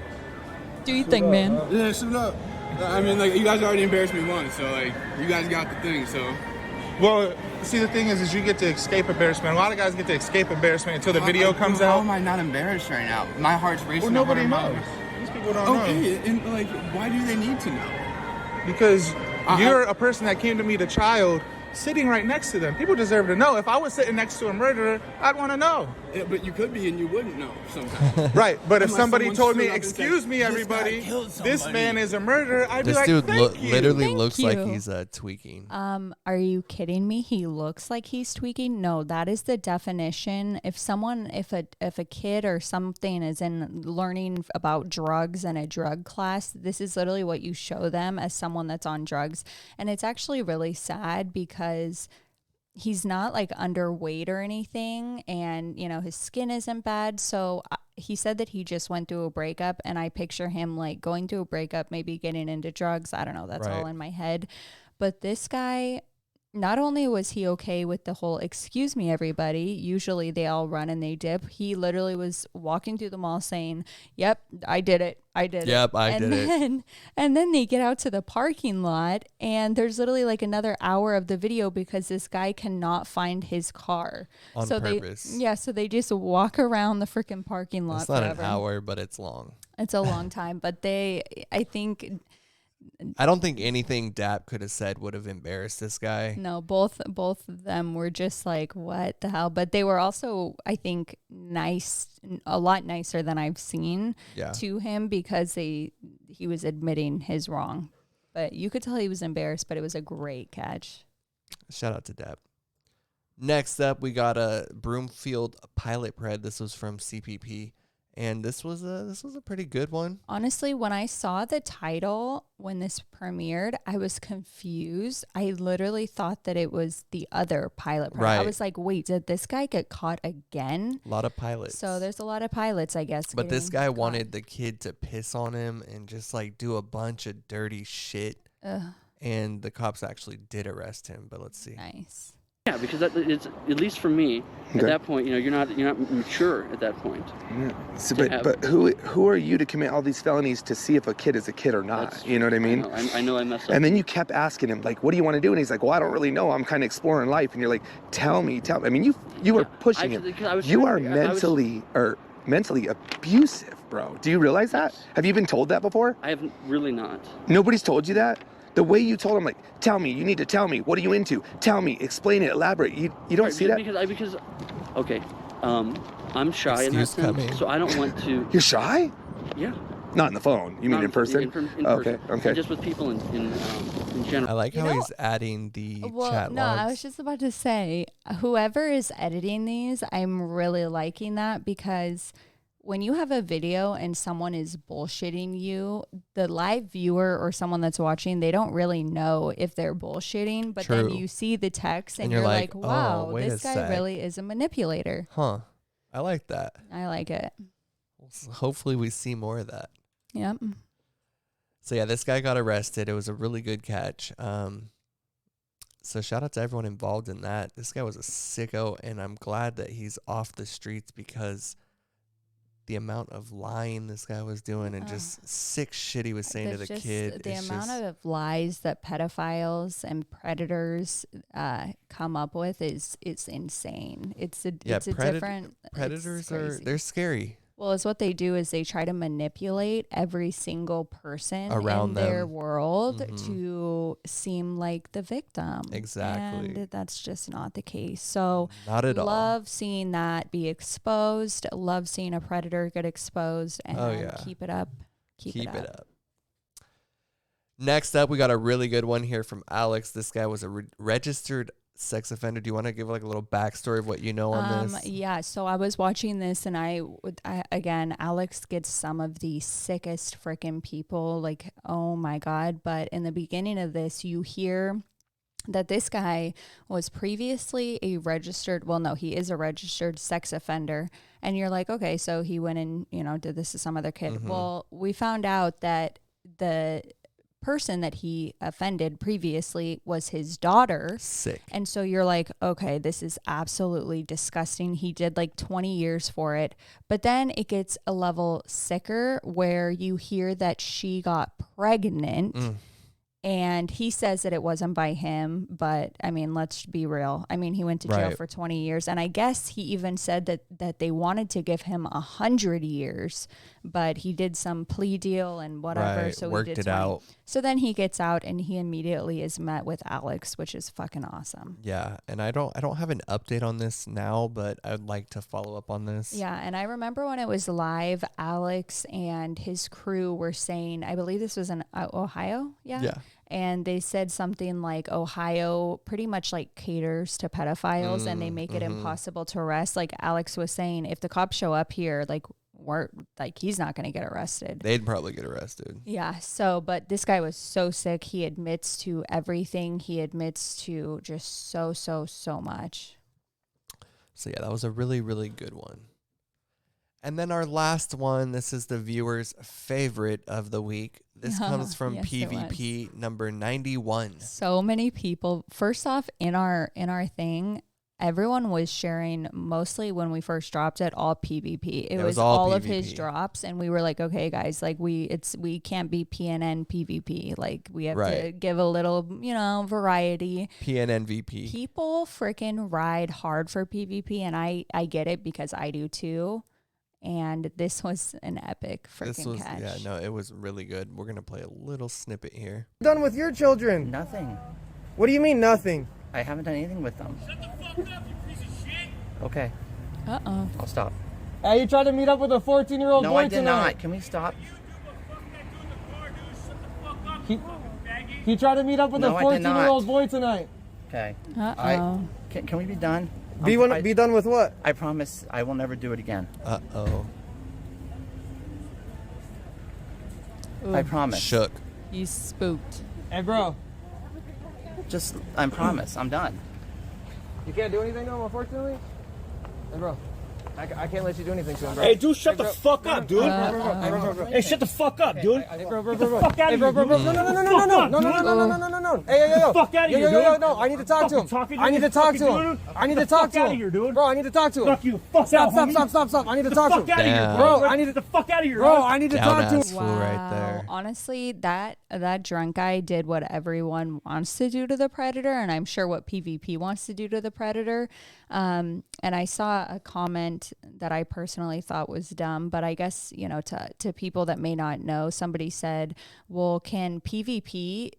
[SPEAKER 2] Do your thing, man.
[SPEAKER 12] Yeah, shut up. I mean, you guys already embarrassed me once, so you guys got the thing, so.
[SPEAKER 4] Well, see, the thing is you get to escape embarrassment. A lot of guys get to escape embarrassment until the video comes out.
[SPEAKER 12] How am I not embarrassed right now? My heart's racing.
[SPEAKER 4] Well, nobody knows. These people don't know.
[SPEAKER 12] Okay, and why do they need to know?
[SPEAKER 4] Because you're a person that came to meet a child sitting right next to them. People deserve to know. If I was sitting next to a murderer, I'd want to know.
[SPEAKER 12] Yeah, but you could be and you wouldn't know sometimes.
[SPEAKER 4] Right, but if
[SPEAKER 12] Unless
[SPEAKER 4] somebody
[SPEAKER 12] someone
[SPEAKER 4] told me,
[SPEAKER 12] stood up and
[SPEAKER 4] excuse
[SPEAKER 12] said,
[SPEAKER 4] me,
[SPEAKER 12] "This guy
[SPEAKER 4] everybody,
[SPEAKER 12] killed
[SPEAKER 4] this
[SPEAKER 12] somebody."
[SPEAKER 4] man is a murderer, I'd be
[SPEAKER 3] This
[SPEAKER 4] like,
[SPEAKER 3] dude
[SPEAKER 4] thank you.
[SPEAKER 3] literally
[SPEAKER 2] Thank
[SPEAKER 3] looks
[SPEAKER 2] you.
[SPEAKER 3] like he's tweaking.
[SPEAKER 2] Are you kidding me? He looks like he's tweaking. No, that is the definition. If a kid or something is in learning about drugs in a drug class, this is literally what you show them as someone that's on drugs. And it's actually really sad because he's not like underweight or anything, and his skin isn't bad. So he said that he just went through a breakup, and I picture him like going through a breakup, maybe getting into drugs. I don't know, that's all in my head. But this guy, not only was he okay with the whole excuse me everybody, usually they all run and they dip, he literally was walking through the mall saying, yep, I did it, I did
[SPEAKER 3] Yep,
[SPEAKER 2] it.
[SPEAKER 3] I did it.
[SPEAKER 2] And then they get out to the parking lot, and there's literally like another hour of the video because this guy cannot find his car.
[SPEAKER 3] On purpose.
[SPEAKER 2] So they just walk around the freaking parking lot.
[SPEAKER 3] It's not
[SPEAKER 2] forever.
[SPEAKER 3] an hour, but it's long.
[SPEAKER 2] It's a long time, but
[SPEAKER 3] I don't think anything DAP could have said would have embarrassed this guy.
[SPEAKER 2] No, both of them were just like, what the hell? But they were also, I think, nice, a lot nicer than I've seen to him, because he was admitting his wrong. But you could tell he was embarrassed, but it was a great catch.
[SPEAKER 3] Shout out to DAP. Next up, we got a Broomfield pilot pred. This was from CPP. And this was a pretty good one.
[SPEAKER 2] Honestly, when I saw the title when this premiered, I was confused. I literally thought that it was the other pilot.
[SPEAKER 3] Right.
[SPEAKER 2] I was like, wait, did this guy get caught again?
[SPEAKER 3] A lot of pilots.
[SPEAKER 2] So there's a lot of pilots, I guess.
[SPEAKER 3] But this guy wanted the kid to piss on him and just like do a bunch of dirty shit.
[SPEAKER 2] Ugh.
[SPEAKER 3] And the cops actually did arrest him. But let's see.
[SPEAKER 2] Nice.
[SPEAKER 13] Yeah, because it's, at least for me, at that point, you're not mature at that point.
[SPEAKER 14] Yeah. So, but who are you to commit all these felonies to see if a kid is a kid or not? You know what I mean?
[SPEAKER 13] I know I messed up.
[SPEAKER 14] And then you kept asking him, like, what do you want to do? And he's like, well, I don't really know. I'm kind of exploring life. And you're like, tell me. I mean, you were pushing him. You are mentally abusive, bro. Do you realize that? Have you been told that before?
[SPEAKER 13] I have really not.
[SPEAKER 14] Nobody's told you that? The way you told him, like, tell me, you need to tell me, what are you into? Tell me, explain it, elaborate. You don't see that?
[SPEAKER 13] Because okay, I'm shy in that sense, so I don't want to.
[SPEAKER 14] You're shy?
[SPEAKER 13] Yeah.
[SPEAKER 14] Not on the phone. You mean in person?
[SPEAKER 13] In person.
[SPEAKER 14] Okay.
[SPEAKER 13] Just with people in general.
[SPEAKER 3] I like how he's adding the chat logs.
[SPEAKER 2] I was just about to say, whoever is editing these, I'm really liking that, because when you have a video and someone is bullshitting you, the live viewer or someone that's watching, they don't really know if they're bullshitting, but then you see the text and you're like, wow, this guy really is a manipulator.
[SPEAKER 3] Huh. I like that.
[SPEAKER 2] I like it.
[SPEAKER 3] Hopefully we see more of that.
[SPEAKER 2] Yep.
[SPEAKER 3] So yeah, this guy got arrested. It was a really good catch. So shout out to everyone involved in that. This guy was a sicko, and I'm glad that he's off the streets, because the amount of lying this guy was doing and just sick shit he was saying to the kid.
[SPEAKER 2] The amount of lies that pedophiles and predators come up with it's insane. It's a different.
[SPEAKER 3] Predators they're scary.
[SPEAKER 2] Well, it's what they do is they try to manipulate every single person
[SPEAKER 3] around
[SPEAKER 2] in their world to seem like the victim.
[SPEAKER 3] Exactly.
[SPEAKER 2] And that's just not the case. So
[SPEAKER 3] not at all.
[SPEAKER 2] Love seeing that be exposed. Love seeing a predator get exposed. And keep it up. Keep it up.
[SPEAKER 3] Next up, we got a really good one here from Alex. This guy was a registered sex offender. Do you want to give like a little backstory of what you know on this?
[SPEAKER 2] Yeah, so I was watching this, and I again, Alex gets some of the sickest freaking people, like, oh my God. But in the beginning of this, you hear that this guy was previously he is a registered sex offender. And you're like, okay, so he went and, did this to some other kid. Well, we found out that the person that he offended previously was his daughter.
[SPEAKER 3] Sick.
[SPEAKER 2] And so you're like, okay, this is absolutely disgusting. He did like 20 years for it. But then it gets a level sicker where you hear that she got pregnant And he says that it wasn't by him, but I mean, let's be real. I mean, he went to jail for 20 years, and I guess he even said that they wanted to give him 100 years, but he did some plea deal and whatever, so
[SPEAKER 3] worked
[SPEAKER 2] he did
[SPEAKER 3] it out.
[SPEAKER 2] So then he gets out, and he immediately is met with Alex, which is fucking awesome.
[SPEAKER 3] Yeah, and I don't have an update on this now, but I'd like to follow up on this.
[SPEAKER 2] Yeah, and I remember when it was live, Alex and his crew were saying, I believe this was in Ohio, yeah. And they said something like Ohio pretty much like caters to pedophiles and they make it impossible to arrest. Like Alex was saying, if the cops show up here, like he's not going to get arrested.
[SPEAKER 3] They'd probably get arrested.
[SPEAKER 2] Yeah. So, but this guy was so sick. He admits to everything. He admits to just so much.
[SPEAKER 3] So yeah, that was a really, really good one. And then our last one, this is the viewer's favorite of the week. This comes from PvP number 91.
[SPEAKER 2] So many people. First off, in our thing, everyone was sharing, mostly when we first dropped it, all PvP. It was all PvP. Of his drops, and we were like, okay, guys, like we can't be PNN PvP. Like we have to give a little, variety.
[SPEAKER 3] PNN VP.
[SPEAKER 2] People freaking ride hard for PvP, and I get it because I do too. And this was an epic freaking catch.
[SPEAKER 3] Yeah, no, it was really good. We're going to play a little snippet here.
[SPEAKER 7] Done with your children?
[SPEAKER 15] Nothing.
[SPEAKER 7] What do you mean nothing?
[SPEAKER 15] I haven't done anything with them.
[SPEAKER 16] Shut the fuck up, you piece of shit!
[SPEAKER 15] Okay.
[SPEAKER 2] Uh-oh.
[SPEAKER 15] I'll stop.
[SPEAKER 7] Hey, you tried to meet up with a 14-year-old boy tonight.
[SPEAKER 15] No, I did not. Can we stop?
[SPEAKER 7] He tried to meet up with a 14-year-old boy tonight.
[SPEAKER 15] Okay.
[SPEAKER 2] Uh-oh.
[SPEAKER 15] Can we be done?
[SPEAKER 7] Be done with what?
[SPEAKER 15] I promise I will never do it again.
[SPEAKER 3] Uh-oh.
[SPEAKER 15] I promise.
[SPEAKER 3] Shook.
[SPEAKER 2] You spooked.
[SPEAKER 7] Hey, bro.
[SPEAKER 15] I promise. I'm done.
[SPEAKER 7] You can't do anything to him, unfortunately? Hey, bro. I can't let you do anything to him, bro.
[SPEAKER 16] Hey, dude, shut the fuck up, dude. Hey, shut the fuck up, dude.
[SPEAKER 7] Bro.
[SPEAKER 16] Fuck out of here,
[SPEAKER 7] No. Hey, yo.
[SPEAKER 16] Fuck out of here, dude.
[SPEAKER 7] No, I need to talk to him. I need to talk to him. Bro, I need to talk to him.
[SPEAKER 16] Fuck you. Fuck
[SPEAKER 7] Stop. I need to talk to him.
[SPEAKER 16] Fuck out of here,
[SPEAKER 7] bro. I need to
[SPEAKER 16] the fuck out of here.
[SPEAKER 7] Bro, I need to talk to him.
[SPEAKER 3] Fool right there.
[SPEAKER 2] Honestly, that drunk guy did what everyone wants to do to the Predator, and I'm sure what PvP wants to do to the Predator. And I saw a comment that I personally thought was dumb, but I guess, to people that may not know, somebody said, well, can PvP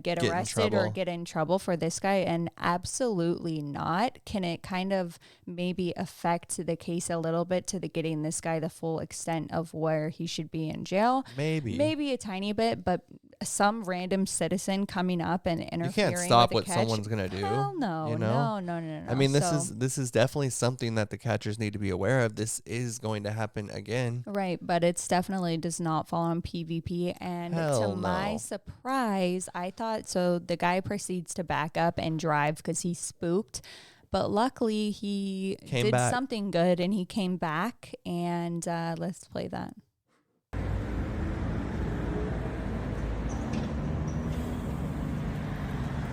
[SPEAKER 2] get arrested or get in trouble for this guy? And absolutely not. Can it kind of maybe affect the case a little bit to getting this guy the full extent of where he should be in jail? Maybe a tiny bit, but some random citizen coming up and interfering,
[SPEAKER 3] you can't stop
[SPEAKER 2] with
[SPEAKER 3] what someone's gonna do.
[SPEAKER 2] Hell no, no.
[SPEAKER 3] I mean, this is definitely something that the catchers need to be aware of. This is going to happen again,
[SPEAKER 2] right? But it's definitely does not fall on PvP. And to my surprise, I thought so. The guy proceeds to back up and drive because he's spooked. But luckily, he did something good and he came back. And let's play that.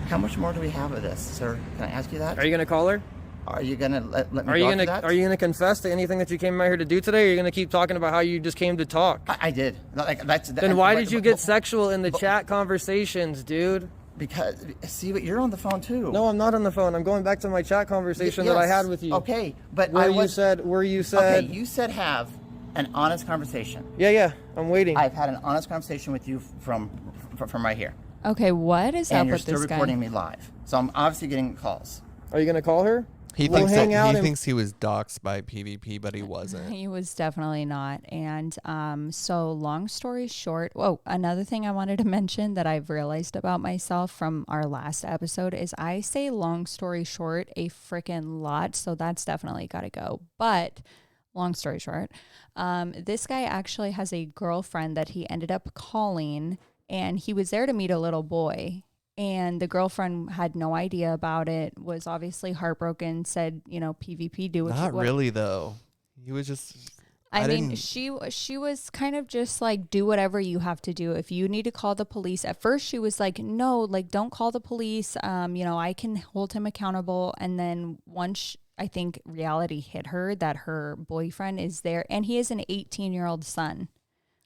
[SPEAKER 15] How much more do we have of this, sir? Can I ask you that?
[SPEAKER 7] Are you going to call her?
[SPEAKER 15] Are you going to let me talk to that?
[SPEAKER 7] Are you going to confess to anything that you came out here to do today? Or are you going to keep talking about how you just came to talk?
[SPEAKER 15] I did.
[SPEAKER 7] Then why did you get sexual in the chat conversations, dude?
[SPEAKER 15] Because, see, but you're on the phone too.
[SPEAKER 7] No, I'm not on the phone. I'm going back to my chat conversation that I had with you.
[SPEAKER 15] Okay, but
[SPEAKER 7] where you said.
[SPEAKER 15] Okay, you said have an honest conversation.
[SPEAKER 7] Yeah, I'm waiting.
[SPEAKER 15] I've had an honest conversation with you from right here.
[SPEAKER 2] Okay, what is up with this guy?
[SPEAKER 15] And you're still recording me live. So I'm obviously getting calls.
[SPEAKER 7] Are you going to call her?
[SPEAKER 3] He thinks he was doxxed by PvP, but he wasn't.
[SPEAKER 2] He was definitely not. And so long story short, another thing I wanted to mention that I've realized about myself from our last episode is I say long story short a freaking lot. So that's definitely got to go. But long story short, this guy actually has a girlfriend that he ended up calling, and he was there to meet a little boy. And the girlfriend had no idea about it, was obviously heartbroken, said, PvP, do what you want.
[SPEAKER 3] Not really, though. He was just...
[SPEAKER 2] I mean, she was kind of just like, do whatever you have to do. If you need to call the police. At first, she was like, no, like, don't call the police. I can hold him accountable. And then once I think reality hit her that her boyfriend is there, and he has an 18-year-old son.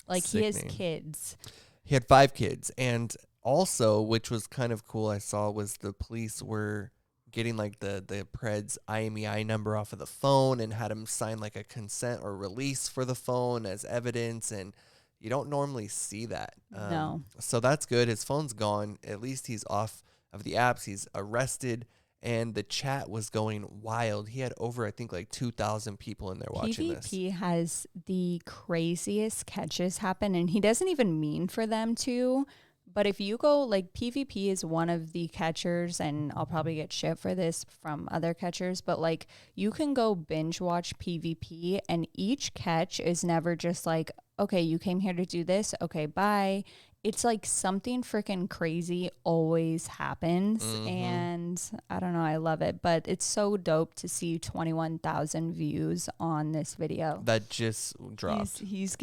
[SPEAKER 2] Like, he has kids.
[SPEAKER 3] He had 5 kids, and Also, which was kind of cool, I saw was the police were getting like the Pred's IMEI number off of the phone and had him sign like a consent or release for the phone as evidence, and you don't normally see that.
[SPEAKER 2] No.
[SPEAKER 3] So that's good. His phone's gone. At least he's off of the apps. He's arrested, and the chat was going wild. He had over, I think, like 2,000 people in there watching this.
[SPEAKER 2] PvP has the craziest catches happen, and he doesn't even mean for them to. But if you go, like, PvP is one of the catchers, and I'll probably get shit for this from other catchers, but, like, you can go binge watch PvP, and each catch is never just like, okay, you came here to do this, okay, bye. It's like something freaking crazy always happens, and I don't know, I love it. But it's so dope to see 21,000 views on this video.
[SPEAKER 3] That just dropped.
[SPEAKER 2] He's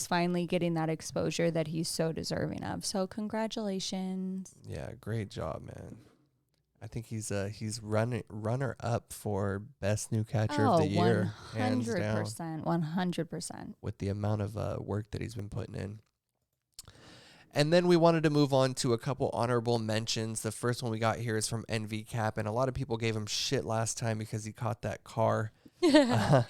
[SPEAKER 2] finally getting that exposure that he's so deserving of. So congratulations.
[SPEAKER 3] Yeah, great job, man. I think he's runner up for best new catcher of the year, hands down.
[SPEAKER 2] 100%.
[SPEAKER 3] With the amount of work that he's been putting in. And then we wanted to move on to a couple honorable mentions. The first one we got here is from NVCAP, and a lot of people gave him shit last time because he caught that car.
[SPEAKER 2] Yes,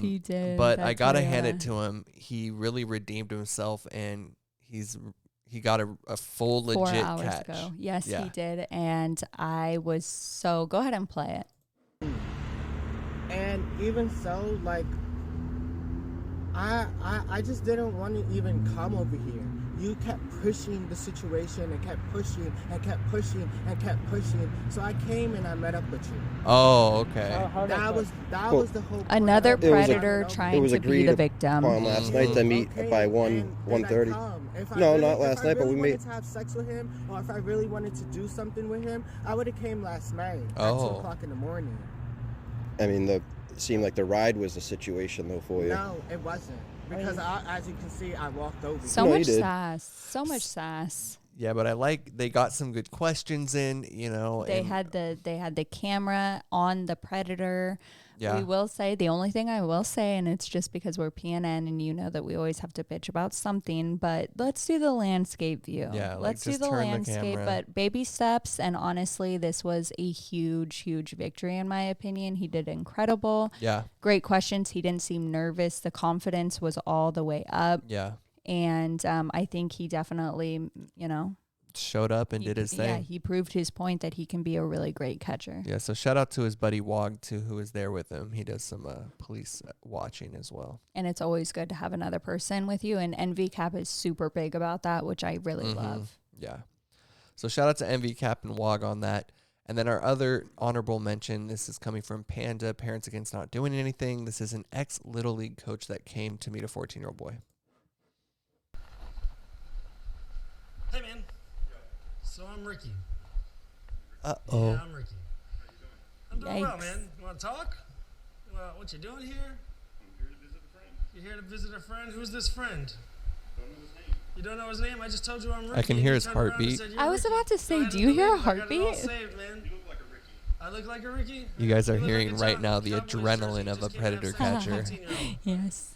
[SPEAKER 2] he did.
[SPEAKER 3] But I gotta hand it to him. He really redeemed himself, and he got a full legit
[SPEAKER 2] 4 hours
[SPEAKER 3] catch.
[SPEAKER 2] ago. Yes,
[SPEAKER 3] Yeah.
[SPEAKER 2] he did, and I was so. Go ahead and play it.
[SPEAKER 11] And even so, like, I just didn't want to even come over here. You kept pushing the situation and kept pushing and kept pushing and kept pushing. So I came and I met up with you.
[SPEAKER 3] Oh, okay.
[SPEAKER 11] That was the whole point.
[SPEAKER 2] Another predator trying to be the victim.
[SPEAKER 17] On last night to meet by 1:30. No, not last night, but we made.
[SPEAKER 11] If I really wanted to have sex with him, or if I really wanted to do something with him, I would have came last night at 2:00 in the morning.
[SPEAKER 17] I mean, it seemed like the ride was the situation though for you.
[SPEAKER 11] No, it wasn't. Because as you can see, I walked over.
[SPEAKER 2] So much sass. So much sass.
[SPEAKER 3] Yeah, but they got some good questions in, you know.
[SPEAKER 2] They had the camera on the predator.
[SPEAKER 3] Yeah.
[SPEAKER 2] We will say, the only thing I will say, and it's just because we're PNN and you know that we always have to bitch about something, but let's do the landscape view.
[SPEAKER 3] Yeah,
[SPEAKER 2] let's do the landscape, but baby steps. And honestly, this was a huge, huge victory in my opinion. He did incredible.
[SPEAKER 3] Yeah.
[SPEAKER 2] Great questions. He didn't seem nervous. The confidence was all the way up.
[SPEAKER 3] Yeah.
[SPEAKER 2] And I think he definitely,
[SPEAKER 3] showed up and did his thing.
[SPEAKER 2] Yeah, he proved his point that he can be a really great catcher.
[SPEAKER 3] Yeah, so shout out to his buddy Wog, too, who was there with him. He does some police watching as well.
[SPEAKER 2] And it's always good to have another person with you, and NVCAP is super big about that, which I really love.
[SPEAKER 3] Yeah. So shout out to NVCAP and Wog on that. And then our other honorable mention, this is coming from P.A.N.D.A, Parents Against Not Doing Anything. This is an ex-Little League coach that came to meet a 14-year-old boy.
[SPEAKER 18] Hey, man. So I'm Ricky.
[SPEAKER 3] Uh-oh.
[SPEAKER 18] Yeah, I'm Ricky. I'm doing well, man. You want to talk? What you doing here?
[SPEAKER 19] I'm here to visit a friend.
[SPEAKER 18] You're here to visit a friend? Who's this friend?
[SPEAKER 19] Don't know his name.
[SPEAKER 18] You don't know his name? I just told you I'm Ricky.
[SPEAKER 3] I can hear his heartbeat.
[SPEAKER 2] I was about to say, do you hear a heartbeat?
[SPEAKER 18] I got it all saved, man.
[SPEAKER 19] You look like a Ricky.
[SPEAKER 18] I look like a Ricky?
[SPEAKER 3] You guys are
[SPEAKER 18] You look
[SPEAKER 3] hearing
[SPEAKER 18] like a
[SPEAKER 3] right now the
[SPEAKER 18] John Boy
[SPEAKER 3] adrenaline
[SPEAKER 18] Jersey,
[SPEAKER 3] of a
[SPEAKER 18] just
[SPEAKER 3] predator
[SPEAKER 18] came out
[SPEAKER 3] catcher.
[SPEAKER 18] 15-year-old.
[SPEAKER 2] Yes.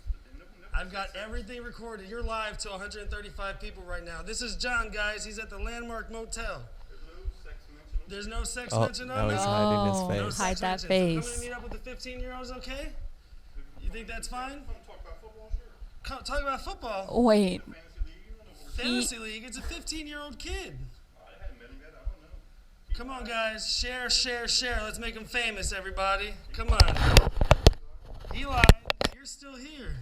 [SPEAKER 18] I've got everything recorded. You're live to 135 people right now. This is John, guys. He's at the Landmark Motel. There's no sex mention on
[SPEAKER 3] now
[SPEAKER 18] it.
[SPEAKER 3] he's hiding his face.
[SPEAKER 18] No sex
[SPEAKER 2] Hide that
[SPEAKER 18] mention.
[SPEAKER 2] face.
[SPEAKER 18] So coming to meet up with the 15-year-olds, okay? You think that's fine?
[SPEAKER 19] Talk about football, sure.
[SPEAKER 18] Come talk about football.
[SPEAKER 2] Wait.
[SPEAKER 18] Fantasy League. It's a 15-year-old kid.
[SPEAKER 19] I haven't met him yet. I don't know.
[SPEAKER 18] Come on, guys. Share, share, share. Let's make him famous, everybody. Come on. Eli, you're still here.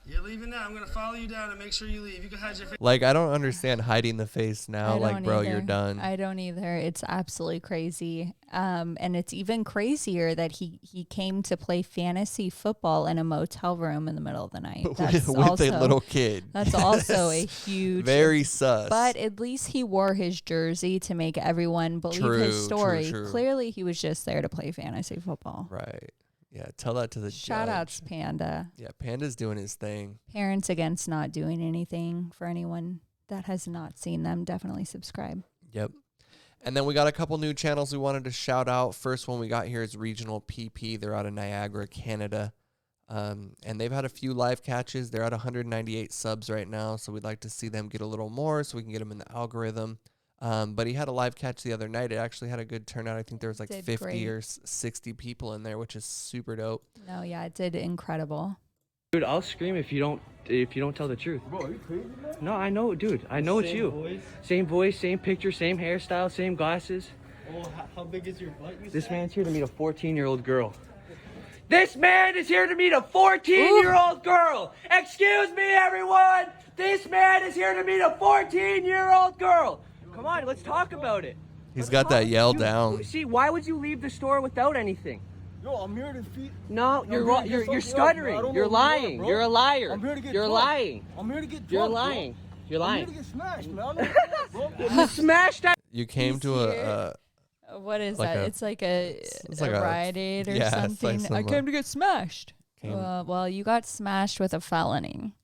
[SPEAKER 18] You're leaving now. I'm going to follow you down and make sure you leave. You can hide your face.
[SPEAKER 3] Like, I don't understand hiding the face now. Like, bro, you're done.
[SPEAKER 2] I don't either. It's absolutely crazy. And it's even crazier that he came to play fantasy football in a motel room in the middle of the night. That's
[SPEAKER 3] with
[SPEAKER 2] also,
[SPEAKER 3] a little kid.
[SPEAKER 2] That's also a huge...
[SPEAKER 3] Very sus.
[SPEAKER 2] But at least he wore his jersey to make everyone believe his story.
[SPEAKER 3] True.
[SPEAKER 2] Clearly, he was just there to play fantasy football.
[SPEAKER 3] Right. Yeah, tell that to the
[SPEAKER 2] Shout
[SPEAKER 3] judge.
[SPEAKER 2] outs, P.A.N.D.A.
[SPEAKER 3] Yeah, P.A.N.D.A's doing his thing.
[SPEAKER 2] Parents Against Not Doing Anything. For anyone that has not seen them, definitely subscribe.
[SPEAKER 3] Yep. And then we got a couple new channels we wanted to shout out. First one we got here is Regional PP. They're out of Niagara, Canada. And they've had a few live catches. They're at 198 subs right now, so we'd like to see them get a little more so we can get them in the algorithm. But he had a live catch the other night. It actually had a good turnout. I think there was like 50 or 60 people in there, which is super dope.
[SPEAKER 2] No, yeah, it did incredible.
[SPEAKER 20] Dude, I'll scream if you don't tell the truth. Bro, are you crazy, man? No, I know, dude. I know it's you. Voice? Same voice, same picture, same hairstyle, same glasses.
[SPEAKER 16] Oh, how big is your butt?
[SPEAKER 20] This man's here to meet a 14-year-old girl. This man is here to meet a 14-year-old girl. Excuse me, everyone. This man is here to meet a 14-year-old girl. Come on, let's talk about it.
[SPEAKER 3] He's got that yell down.
[SPEAKER 20] See, why would you leave the store without anything?
[SPEAKER 16] Yo, I'm here to feed.
[SPEAKER 20] No, you're stuttering. You're lying. You're a liar.
[SPEAKER 16] I'm here to get
[SPEAKER 20] You're
[SPEAKER 16] drunk.
[SPEAKER 20] lying.
[SPEAKER 16] I'm here to get drunk.
[SPEAKER 20] You're lying. You're lying.
[SPEAKER 16] I'm here to get smashed, man. I don't know what, bro.
[SPEAKER 20] You smashed that.
[SPEAKER 3] You came to a
[SPEAKER 2] what is
[SPEAKER 3] like
[SPEAKER 2] that?
[SPEAKER 3] A,
[SPEAKER 2] it's like a
[SPEAKER 3] like a
[SPEAKER 2] riot aid or
[SPEAKER 3] yeah,
[SPEAKER 2] something.
[SPEAKER 3] like
[SPEAKER 2] I came to get smashed. Well, you got smashed with a felony.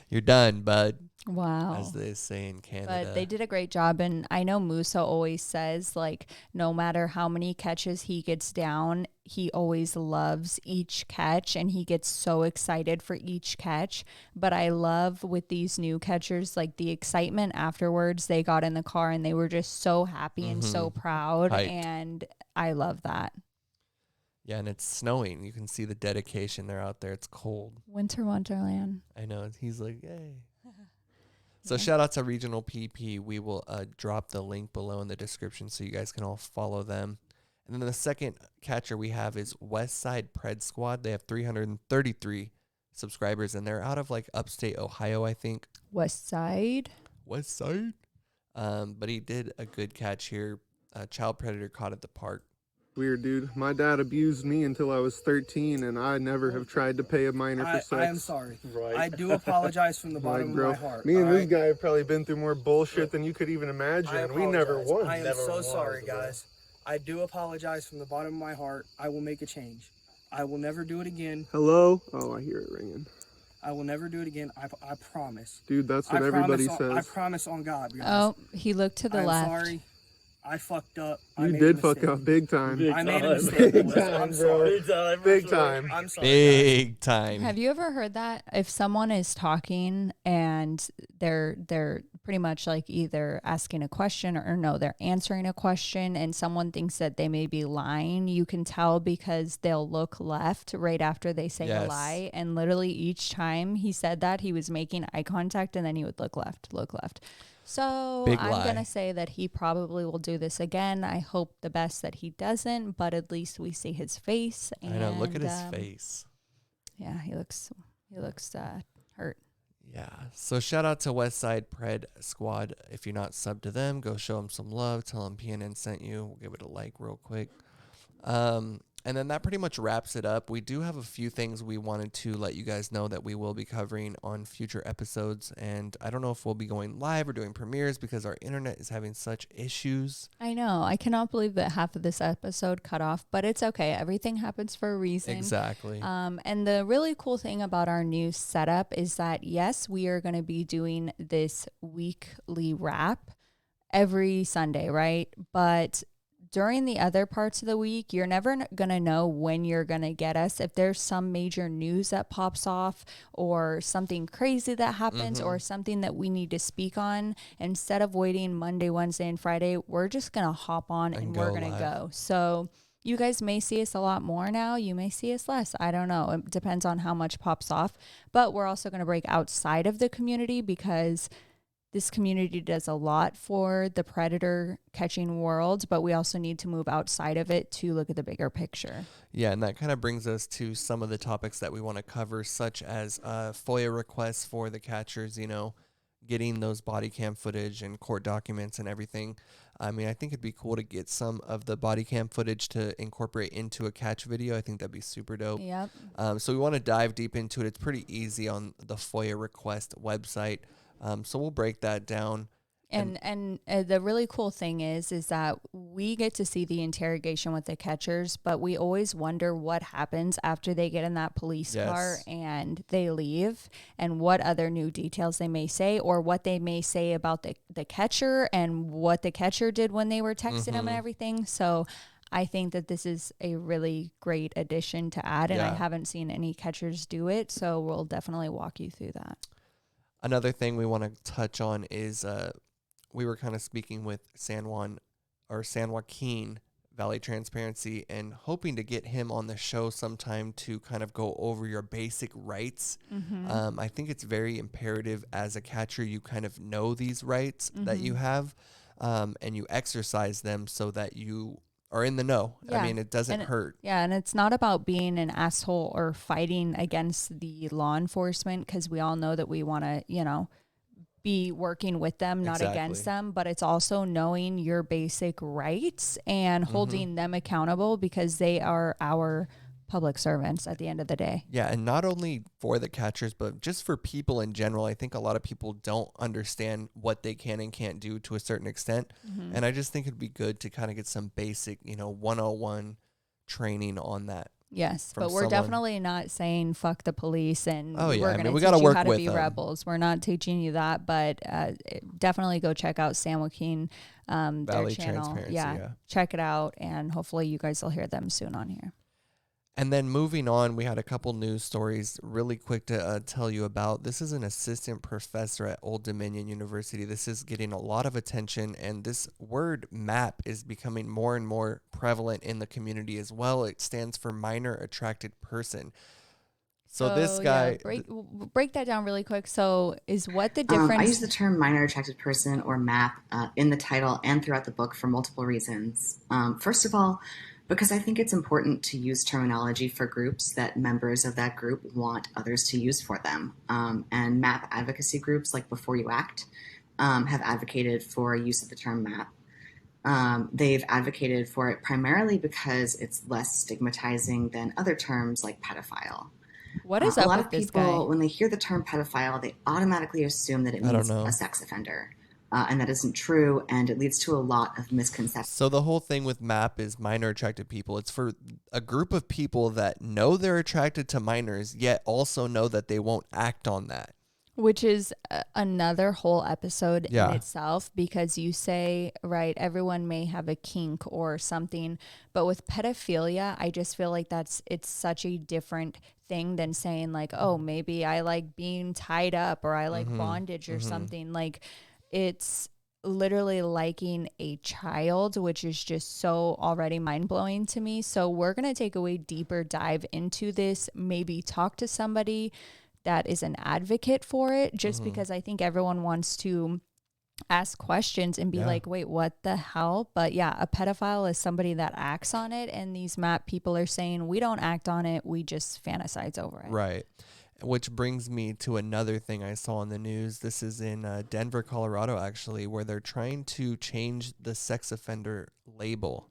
[SPEAKER 3] You're done, bud.
[SPEAKER 2] Wow.
[SPEAKER 3] As they say in Canada.
[SPEAKER 2] But they did a great job. And I know MUSA always says, like, no matter how many catches he gets down, he always loves each catch and he gets so excited for each catch. But I love with these new catchers, like the excitement afterwards. They got in the car and they were just so happy and so proud.
[SPEAKER 3] Hyped.
[SPEAKER 2] And I love that.
[SPEAKER 3] Yeah, and it's snowing. You can see the dedication. They're out there. It's cold.
[SPEAKER 2] Winter Wonderland.
[SPEAKER 3] I know. He's like, yay. So shout out to Regional PP. We will drop the link below in the description so you guys can all follow them. And then the second catcher we have is Westside Pred Squad. They have 333 subscribers, and they're out of like upstate Ohio, I think.
[SPEAKER 2] Westside.
[SPEAKER 3] But he did a good catch here. A child predator caught at the park.
[SPEAKER 21] Weird, dude. My dad abused me until I was 13, and I never have tried to pay a minor for sex.
[SPEAKER 16] I am sorry. Right. I do apologize from the bottom of my heart.
[SPEAKER 21] Me and this guy have probably been through more bullshit than you could even imagine. We never won.
[SPEAKER 16] I am so sorry, guys. I do apologize from the bottom of my heart. I will make a change. I will never do it again.
[SPEAKER 21] Hello? Oh, I hear it ringing.
[SPEAKER 16] I will never do it again. I promise.
[SPEAKER 21] Dude, that's what everybody says.
[SPEAKER 16] I promise on God, guys.
[SPEAKER 2] Oh, he looked to the left.
[SPEAKER 16] I'm sorry. I fucked up.
[SPEAKER 21] You did fuck up big time.
[SPEAKER 16] I made a mistake.
[SPEAKER 21] Big time, bro. Big time.
[SPEAKER 16] I'm sorry.
[SPEAKER 3] Big time.
[SPEAKER 2] Have you ever heard that? If someone is talking and they're pretty much like either asking a question or no, they're answering a question and someone thinks that they may be lying, you can tell because they'll look left right after they say a lie. And literally each time he said that, he was making eye contact and then he would look left. So I'm going to say that he probably will do this again. I hope the best that he doesn't, but at least we see his face. And,
[SPEAKER 3] I know, look at his face.
[SPEAKER 2] Yeah, he looks hurt.
[SPEAKER 3] Yeah. So shout out to Westside Pred Squad. If you're not subbed to them, go show them some love. Tell them PNN sent you. We'll give it a like real quick. And then that pretty much wraps it up. We do have a few things we wanted to let you guys know that we will be covering on future episodes. And I don't know if we'll be going live or doing premieres because our internet is having such issues.
[SPEAKER 2] I know. I cannot believe that half of this episode cut off, but it's okay. Everything happens for a reason.
[SPEAKER 3] Exactly.
[SPEAKER 2] And the really cool thing about our new setup is that, yes, we are going to be doing this weekly wrap every Sunday, right? But during the other parts of the week, you're never going to know when you're going to get us. If there's some major news that pops off or something crazy that happens or something that we need to speak on, instead of waiting Monday, Wednesday, and Friday, we're just going to hop on and we're going to go. So you guys may see us a lot more now. You may see us less. I don't know. It depends on how much pops off. But we're also going to break outside of the community because this community does a lot for the predator catching world, but we also need to move outside of it to look at the bigger picture.
[SPEAKER 3] Yeah, and that kind of brings us to some of the topics that we want to cover, such as FOIA requests for the catchers, you know, getting those body cam footage and court documents and everything. I mean, I think it'd be cool to get some of the body cam footage to incorporate into a catch video. I think that'd be super dope.
[SPEAKER 2] Yep.
[SPEAKER 3] So we want to dive deep into it. It's pretty easy on the FOIA request website. So we'll break that down.
[SPEAKER 2] And the really cool thing is that we get to see the interrogation with the catchers, but we always wonder what happens after they get in that police car and they leave and what other new details they may say or what they may say about the catcher and what the catcher did when they were texting them and everything. So I think that this is a really great addition to add, and I haven't seen any catchers do it, so we'll definitely walk you through that.
[SPEAKER 3] Another thing we want to touch on is we were kind of speaking with San Joaquin Valley Transparency and hoping to get him on the show sometime to kind of go over your basic rights. I think it's very imperative as a catcher you kind of know these rights that you have, and you exercise them so that you are in the know. I mean, it doesn't hurt.
[SPEAKER 2] Yeah, and it's not about being an asshole or fighting against the law enforcement, because we all know that we want to, you know, be working with them, not against them, but it's also knowing your basic rights and holding them accountable, because they are our public servants at the end of the day.
[SPEAKER 3] Yeah, and not only for the catchers, but just for people in general. I think a lot of people don't understand what they can and can't do to a certain extent. And I just think it'd be good to kind of get some basic, you know, 101 training on that.
[SPEAKER 2] Yes, but we're definitely not saying fuck the police and
[SPEAKER 3] we're
[SPEAKER 2] going to teach you how to be rebels. We're not teaching you that, but definitely go check out San Joaquin, their channel. Yeah, check it out, and hopefully you guys will hear them soon on here.
[SPEAKER 3] And then moving on, we had a couple news stories really quick to tell you about. This is an assistant professor at Old Dominion University. This is getting a lot of attention, and this word MAP is becoming more and more prevalent in the community as well. It stands for minor attracted person. So this guy...
[SPEAKER 2] Yeah. Break that down really quick. So is what the difference...
[SPEAKER 6] I use the term minor attracted person, or MAP, in the title and throughout the book for multiple reasons. First of all, because I think it's important to use terminology for groups that members of that group want others to use for them. And MAP advocacy groups like Before You Act have advocated for use of the term MAP. They've advocated for it primarily because it's less stigmatizing than other terms like pedophile.
[SPEAKER 2] What is up with this guy?
[SPEAKER 6] A lot of people, when they hear the term pedophile, they automatically assume that it means a sex offender. And that isn't true, and it leads to a lot of misconceptions.
[SPEAKER 3] So the whole thing with MAP is minor attracted people. It's for a group of people that know they're attracted to minors, yet also know that they won't act on that.
[SPEAKER 2] Which is another whole episode in itself, because you say, right, everyone may have a kink or something, but with pedophilia, I just feel like it's such a different thing than saying like, oh, maybe I like being tied up, or I like bondage or something. Like, it's literally liking a child, which is just so already mind-blowing to me. So we're going to take a way deeper dive into this, maybe talk to somebody that is an advocate for it, just because I think everyone wants to ask questions and be like, wait, what the hell? But yeah, a pedophile is somebody that acts on it, and these MAP people are saying, we don't act on it, we just fantasize over it.
[SPEAKER 3] Right. Which brings me to another thing I saw in the news. This is in Denver, Colorado, actually, where they're trying to change the sex offender label.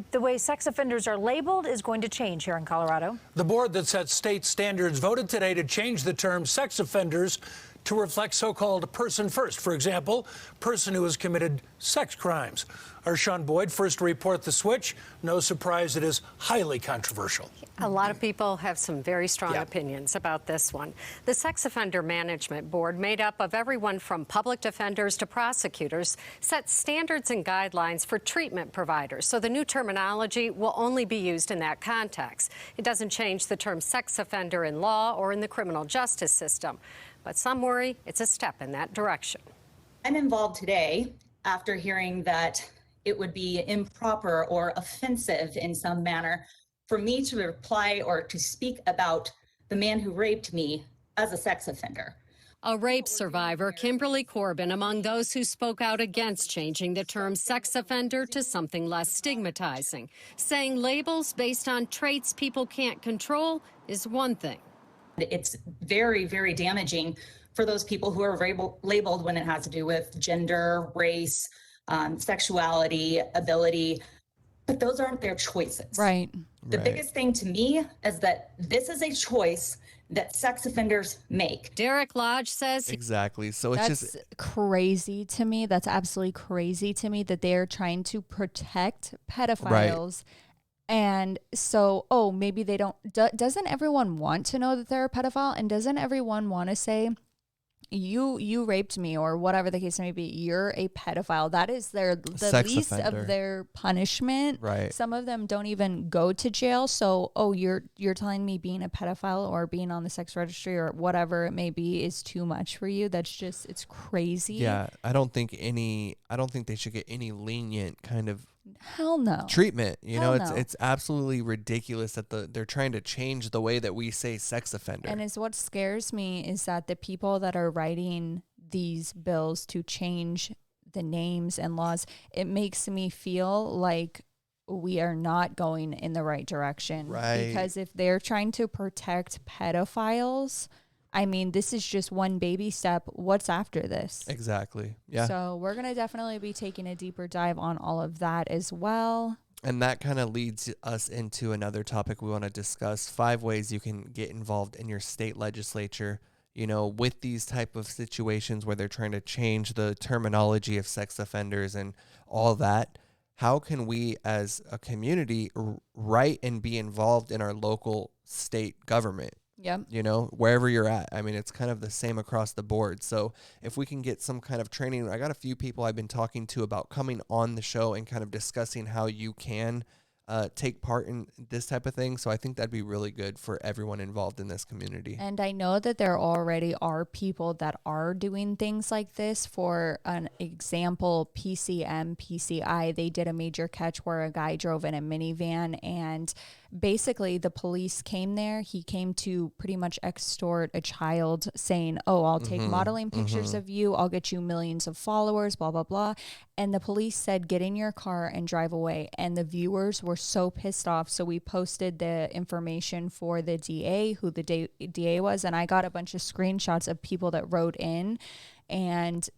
[SPEAKER 22] The way sex offenders are labeled is going to change here in Colorado.
[SPEAKER 23] The board that sets state standards voted today to change the term sex offenders to reflect so-called person first. For example, person who has committed sex crimes. Our Sean Boyd first to report the switch. No surprise, it is highly controversial.
[SPEAKER 24] A lot of people have some very strong opinions about this one. The Sex Offender Management Board, made up of everyone from public defenders to prosecutors, sets standards and guidelines for treatment providers. So the new terminology will only be used in that context. It doesn't change the term sex offender in law or in the criminal justice system. But some worry it's a step in that direction.
[SPEAKER 25] I'm involved today after hearing that it would be improper or offensive in some manner for me to reply or to speak about the man who raped me as a sex offender.
[SPEAKER 24] A rape survivor, Kimberly Corbin, among those who spoke out against changing the term sex offender to something less stigmatizing, saying labels based on traits people can't control is one thing.
[SPEAKER 25] It's very, very damaging for those people who are labeled when it has to do with gender, race, sexuality, ability, but those aren't their choices.
[SPEAKER 2] Right.
[SPEAKER 25] The biggest thing to me is that this is a choice that sex offenders make.
[SPEAKER 24] Derek Lodge says
[SPEAKER 3] exactly. So it's just
[SPEAKER 2] crazy to me. That's absolutely crazy to me that they're trying to protect pedophiles. Right. And so, maybe they don't. Doesn't everyone want to know that they're a pedophile? And doesn't everyone want to say, you raped me or whatever the case may be, you're a pedophile. That is the
[SPEAKER 3] Sex
[SPEAKER 2] least
[SPEAKER 3] offender.
[SPEAKER 2] of their punishment.
[SPEAKER 3] Right.
[SPEAKER 2] Some of them don't even go to jail. So, you're telling me being a pedophile or being on the sex registry or whatever it may be is too much for you. That's just, it's crazy.
[SPEAKER 3] Yeah, I don't think they should get any lenient kind of
[SPEAKER 2] hell no
[SPEAKER 3] treatment. You know,
[SPEAKER 2] no.
[SPEAKER 3] it's absolutely ridiculous that they're trying to change the way that we say sex offender.
[SPEAKER 2] And what scares me is that the people that are writing these bills to change the names and laws, it makes me feel like we are not going in the right direction.
[SPEAKER 3] Right.
[SPEAKER 2] Because if they're trying to protect pedophiles, I mean, this is just one baby step. What's after this?
[SPEAKER 3] Exactly. Yeah.
[SPEAKER 2] So we're going to definitely be taking a deeper dive on all of that as well.
[SPEAKER 3] And that kind of leads us into another topic we want to discuss, 5 ways you can get involved in your state legislature, you know, with these type of situations where they're trying to change the terminology of sex offenders and all that. How can we as a community write and be involved in our local state government?
[SPEAKER 2] Yep.
[SPEAKER 3] You know, wherever you're at. I mean, it's kind of the same across the board. So if we can get some kind of training, I got a few people I've been talking to about coming on the show and kind of discussing how you can take part in this type of thing. So I think that'd be really good for everyone involved in this community.
[SPEAKER 2] And I know that there already are people that are doing things like this. For an example, PCI, they did a major catch where a guy drove in a minivan, and basically the police came there. He came to pretty much extort a child, saying, I'll take modeling pictures of you. I'll get you millions of followers, blah, blah, blah. And the police said, get in your car and drive away. And the viewers were so pissed off. So we posted the information for the DA, who the DA was. And I got a bunch of screenshots of people that wrote in. And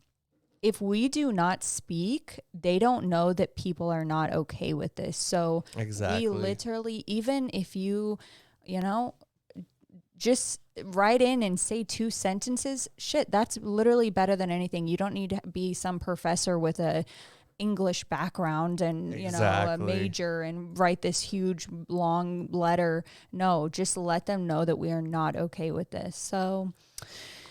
[SPEAKER 2] if we do not speak, they don't know that people are not okay with this. So
[SPEAKER 3] exactly.
[SPEAKER 2] We literally, even if you just write in and say 2 sentences, shit, that's literally better than anything. You don't need to be some professor with a English background and, a major and write this huge, long letter. No, just let them know that we are not okay with this. So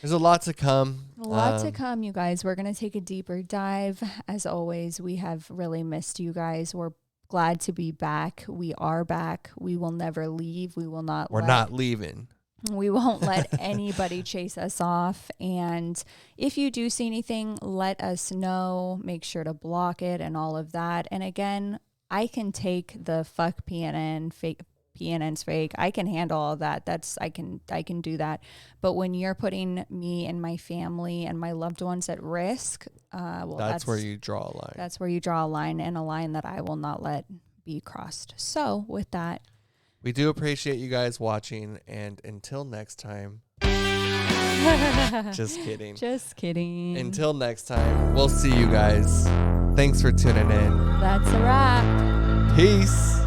[SPEAKER 3] there's a lot to come.
[SPEAKER 2] A lot to come, you guys. We're going to take a deeper dive. As always, we have really missed you guys. We're glad to be back. We are back. We will never leave. We're not
[SPEAKER 3] leaving.
[SPEAKER 2] We won't let anybody chase us off. And if you do see anything, let us know. Make sure to block it and all of that. And again, I can take the fuck PNN, fake PNN's fake. I can handle all that. I can do that. But when you're putting me and my family and my loved ones at risk,
[SPEAKER 3] that's where you draw a line.
[SPEAKER 2] That's where you draw a line, and a line that I will not let be crossed. So with that,
[SPEAKER 3] we do appreciate you guys watching, and until next time. Just kidding.
[SPEAKER 2] Just kidding.
[SPEAKER 3] Until next time, we'll see you guys. Thanks for tuning in.
[SPEAKER 2] That's a wrap.
[SPEAKER 3] Peace.